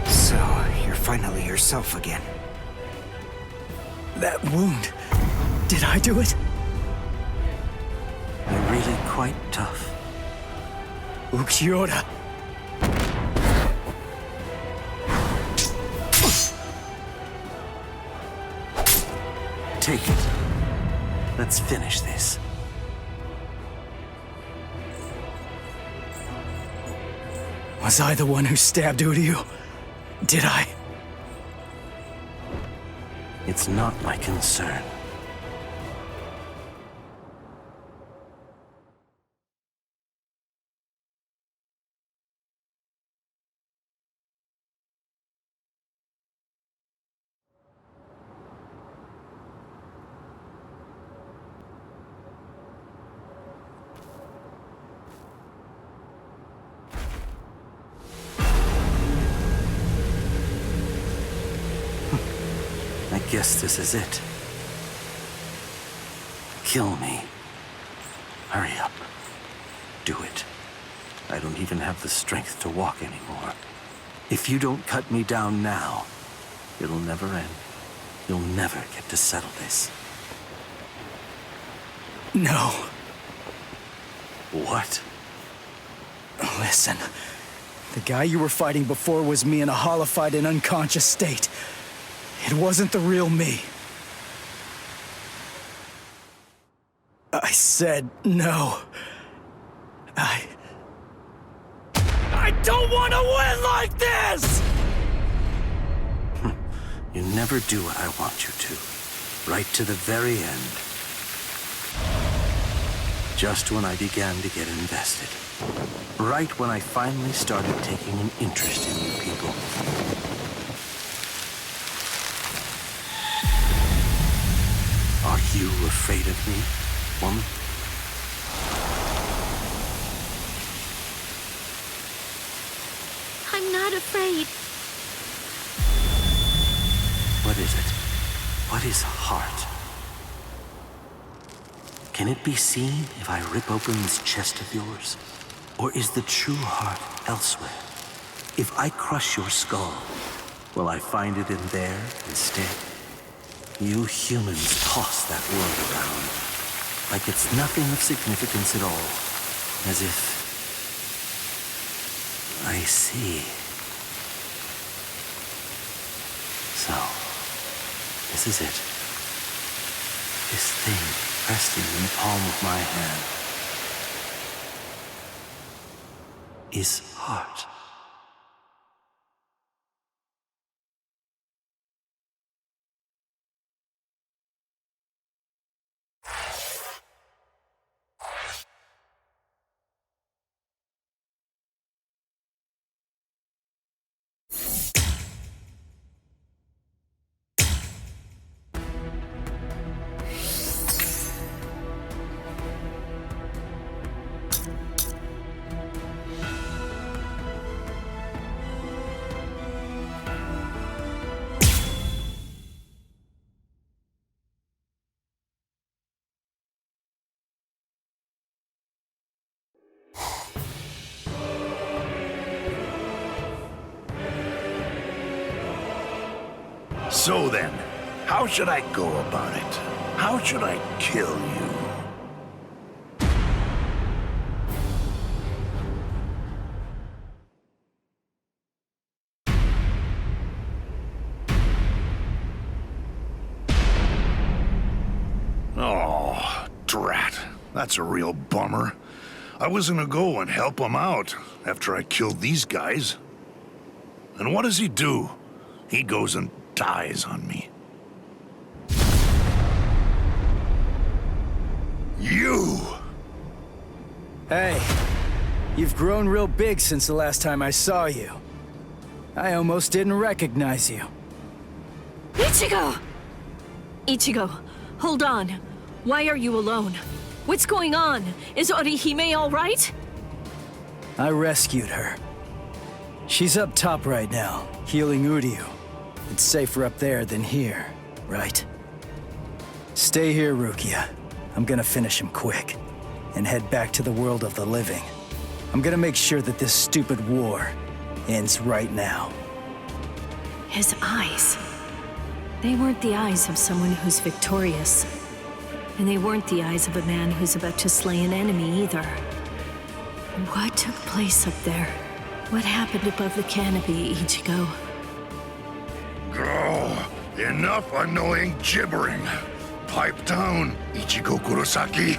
So, you're finally yourself again. That wound, did I do it? You're really quite tough. Ukiura. Take it. Let's finish this. Was I the one who stabbed Uryu? Did I? It's not my concern. guess this is it. Kill me. Hurry up. Do it. I don't even have the strength to walk anymore. If you don't cut me down now, it'll never end. You'll never get to settle this. No. What? Listen. The guy you were fighting before was me in a hollified and unconscious state. It wasn't the real me. I said no. I don't want to win like this! You never do what I want you to. Right to the very end. Just when I began to get invested. Right when I finally started taking an interest in you people. Are you afraid of me, woman? I'm not afraid. What is it? What is heart? Can it be seen if I rip open this chest of yours? Or is the true heart elsewhere? If I crush your skull, will I find it in there instead? You humans toss that word around, like it's nothing of significance at all, as if... I see. So, this is it. This thing resting in the palm of my hand is heart. So then, how should I go about it? How should I kill you? Oh, drat. That's a real bummer. I was gonna go and help him out after I killed these guys. And what does he do? He goes and dies on me. You! Hey, you've grown real big since the last time I saw you. I almost didn't recognize you. Ichigo! Ichigo, hold on. Why are you alone? What's going on? Is Orihime all right? I rescued her. She's up top right now, healing Uryu. It's safer up there than here, right? Stay here, Rukia. I'm gonna finish him quick, and head back to the world of the living. I'm gonna make sure that this stupid war ends right now. His eyes. They weren't the eyes of someone who's victorious. And they weren't the eyes of a man who's about to slay an enemy either. What took place up there? What happened above the canopy, Ichigo? Oh, enough annoying gibbering. Pipe down, Ichigo Kurosaki.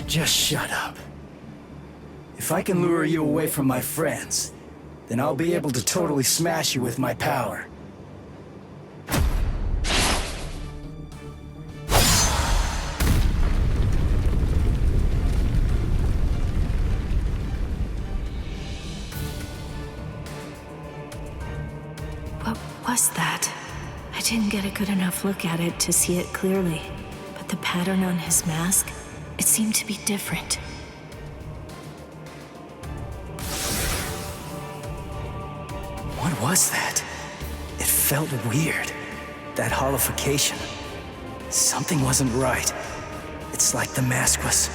Just shut up. If I can lure you away from my friends, then I'll be able to totally smash you with my power. What was that? I didn't get a good enough look at it to see it clearly, but the pattern on his mask, it seemed to be different. What was that? It felt weird. That hollification. Something wasn't right. It's like the mask was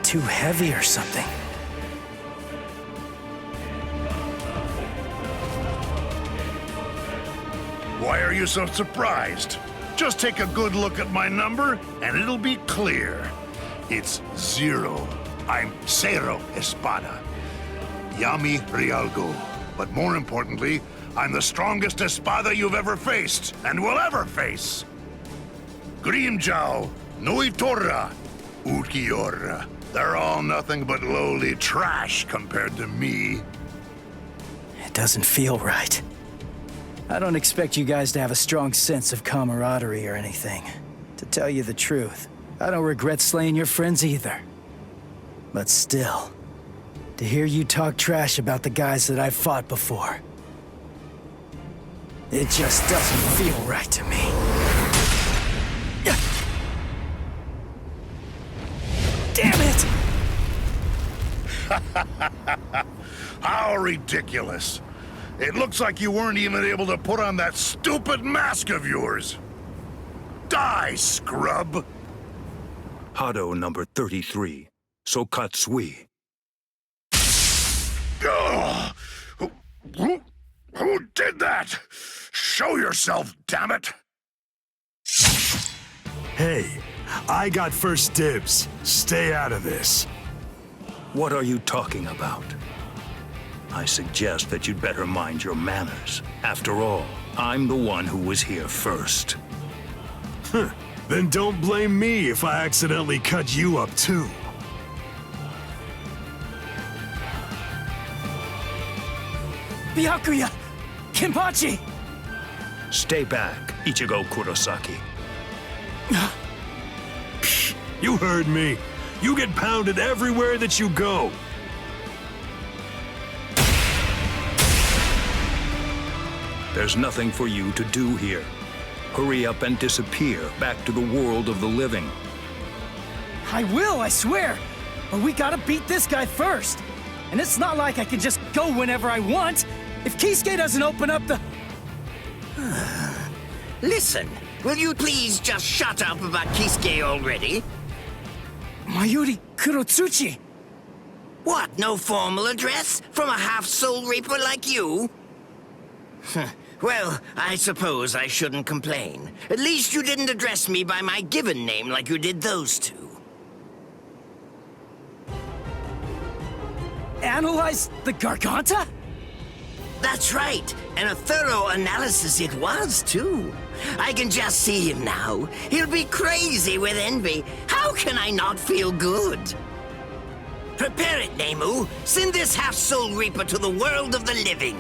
too heavy or something. Why are you so surprised? Just take a good look at my number, and it'll be clear. It's 0. I'm Cero Espada. Yami Rialgo. But more importantly, I'm the strongest Espada you've ever faced, and will ever face. Grimjao, Noitora, Ukiora. They're all nothing but lowly trash compared to me. It doesn't feel right. I don't expect you guys to have a strong sense of camaraderie or anything. To tell you the truth, I don't regret slaying your friends either. But still, to hear you talk trash about the guys that I've fought before, it just doesn't feel right to me. Damn it! How ridiculous. It looks like you weren't even able to put on that stupid mask of yours. Die, scrub! Hado number 33, Sokatsui. Who did that? Show yourself, damn it! Hey, I got first dibs. Stay out of this. What are you talking about? I suggest that you'd better mind your manners. After all, I'm the one who was here first. Then don't blame me if I accidentally cut you up too. Byakuya! Kenpachi! Stay back, Ichigo Kurosaki. You heard me. You get pounded everywhere that you go. There's nothing for you to do here. Hurry up and disappear back to the world of the living. I will, I swear! But we gotta beat this guy first. And it's not like I can just go whenever I want. If Kisuke doesn't open up the... Listen, will you please just shut up about Kisuke already? Mayuri Kurotsuchi! What, no formal address? From a half-soul reaper like you? Well, I suppose I shouldn't complain. At least you didn't address me by my given name like you did those two. Analyze the Garganta? That's right, and a thorough analysis it was, too. I can just see him now. He'll be crazy with envy. How can I not feel good? Prepare it, Nemu. Send this half-soul reaper to the world of the living.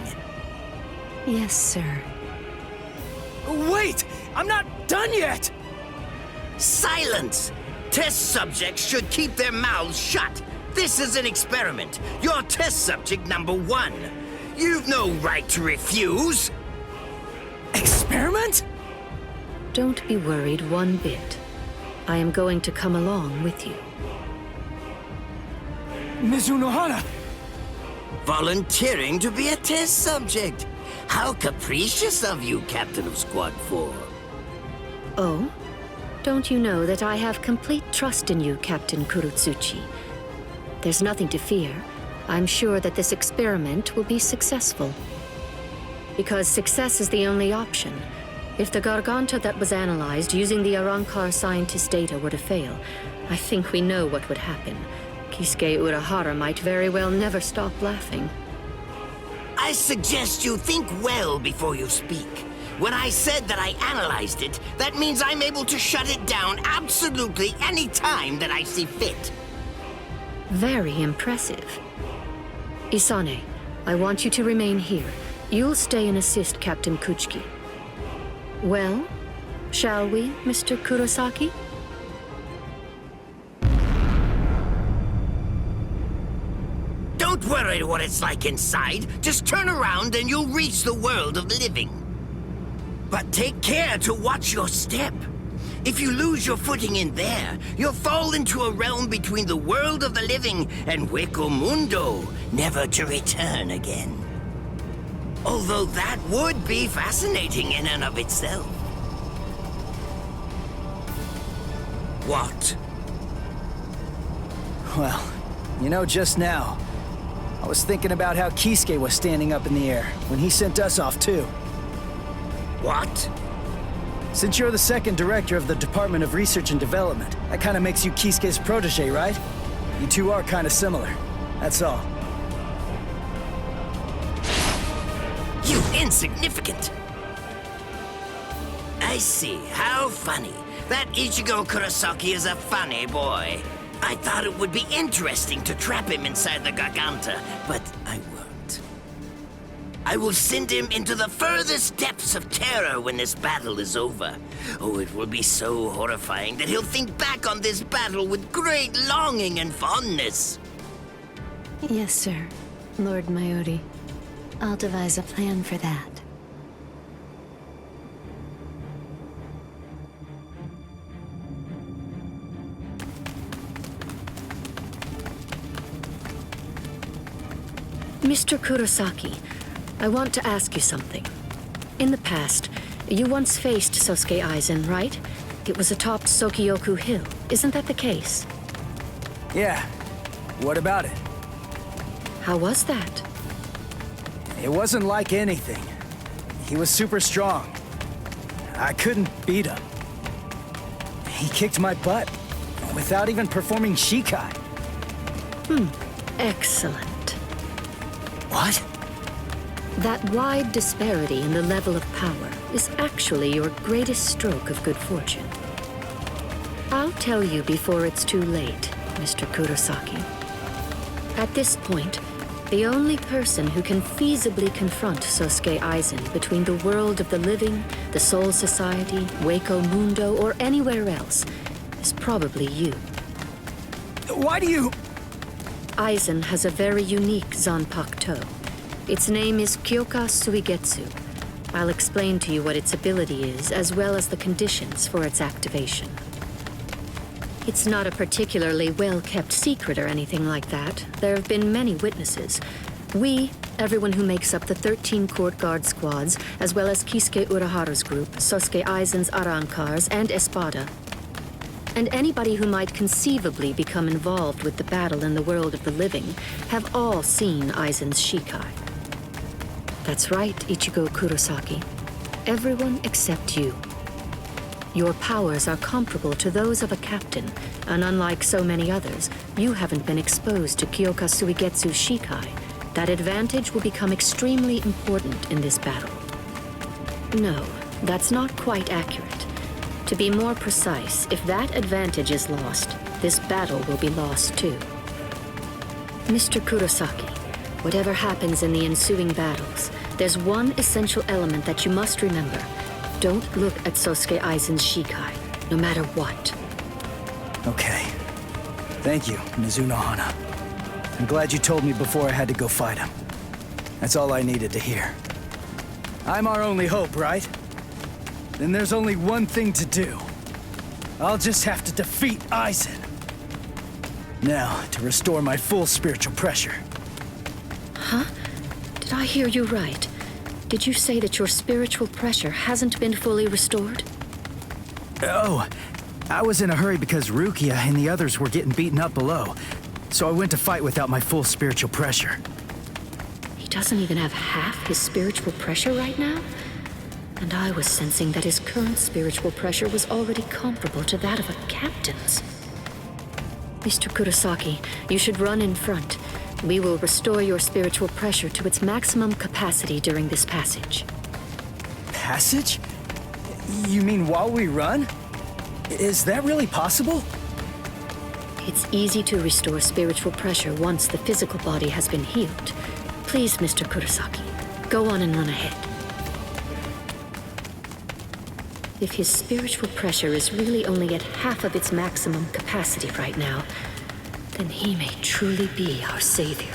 Yes, sir. Wait! I'm not done yet! Silence! Test subjects should keep their mouths shut. This is an experiment. You're test subject number 1. You've no right to refuse. Experiment? Don't be worried one bit. I am going to come along with you. Mizunohara! Volunteering to be a test subject. How capricious of you, Captain of Squad 4. Oh? Don't you know that I have complete trust in you, Captain Kurotsuchi? There's nothing to fear. I'm sure that this experiment will be successful. Because success is the only option. If the Garganta that was analyzed using the Arrancar scientist data were to fail, I think we know what would happen. Kisuke Urahara might very well never stop laughing. I suggest you think well before you speak. When I said that I analyzed it, that means I'm able to shut it down absolutely any time that I see fit. Very impressive. Isane, I want you to remain here. You'll stay and assist Captain Kuchiki. Well, shall we, Mr. Kurosaki? Don't worry what it's like inside. Just turn around and you'll reach the world of the living. But take care to watch your step. If you lose your footing in there, you'll fall into a realm between the world of the living and Hurco Mundo, never to return again. Although that would be fascinating in and of itself. What? Well, you know, just now, I was thinking about how Kisuke was standing up in the air when he sent us off too. What? Since you're the second director of the Department of Research and Development, that kind of makes you Kisuke's protege, right? You two are kind of similar. That's all. You insignificant! I see. How funny. That Ichigo Kurosaki is a funny boy. I thought it would be interesting to trap him inside the Garganta, but I won't. I will send him into the furthest depths of terror when this battle is over. Oh, it will be so horrifying that he'll think back on this battle with great longing and fondness. Yes, sir. Lord Mayuri. I'll devise a plan for that. Mr. Kurosaki, I want to ask you something. In the past, you once faced Sosuke Aizen, right? It was atop Sokyoku Hill. Isn't that the case? Yeah. What about it? How was that? It wasn't like anything. He was super strong. I couldn't beat him. He kicked my butt without even performing Shikai. Excellent. What? That wide disparity in the level of power is actually your greatest stroke of good fortune. I'll tell you before it's too late, Mr. Kurosaki. At this point, the only person who can feasibly confront Sosuke Aizen between the world of the living, the Soul Society, Hurco Mundo, or anywhere else is probably you. Why do you... Aizen has a very unique Zanpakuto. Its name is Kyoka Suigetsu. I'll explain to you what its ability is, as well as the conditions for its activation. It's not a particularly well-kept secret or anything like that. There have been many witnesses. We, everyone who makes up the 13 court guard squads, as well as Kisuke Uraharu's group, Sosuke Aizen's Arankars, and Espada, and anybody who might conceivably become involved with the battle in the world of the living, have all seen Aizen's Shikai. That's right, Ichigo Kurosaki. Everyone except you. Your powers are comparable to those of a captain, and unlike so many others, you haven't been exposed to Kyoka Suigetsu's Shikai. That advantage will become extremely important in this battle. No, that's not quite accurate. To be more precise, if that advantage is lost, this battle will be lost too. Mr. Kurosaki, whatever happens in the ensuing battles, there's one essential element that you must remember. Don't look at Sosuke Aizen's Shikai, no matter what. Okay. Thank you, Mizuno Hana. I'm glad you told me before I had to go fight him. That's all I needed to hear. I'm our only hope, right? Then there's only one thing to do. I'll just have to defeat Aizen. Now, to restore my full spiritual pressure. Huh? Did I hear you right? Did you say that your spiritual pressure hasn't been fully restored? Oh, I was in a hurry because Rukia and the others were getting beaten up below. So I went to fight without my full spiritual pressure. He doesn't even have half his spiritual pressure right now? And I was sensing that his current spiritual pressure was already comparable to that of a captain's. Mr. Kurosaki, you should run in front. We will restore your spiritual pressure to its maximum capacity during this passage. Passage? You mean while we run? Is that really possible? It's easy to restore spiritual pressure once the physical body has been healed. Please, Mr. Kurosaki, go on and run ahead. If his spiritual pressure is really only at half of its maximum capacity right now, then he may truly be our savior.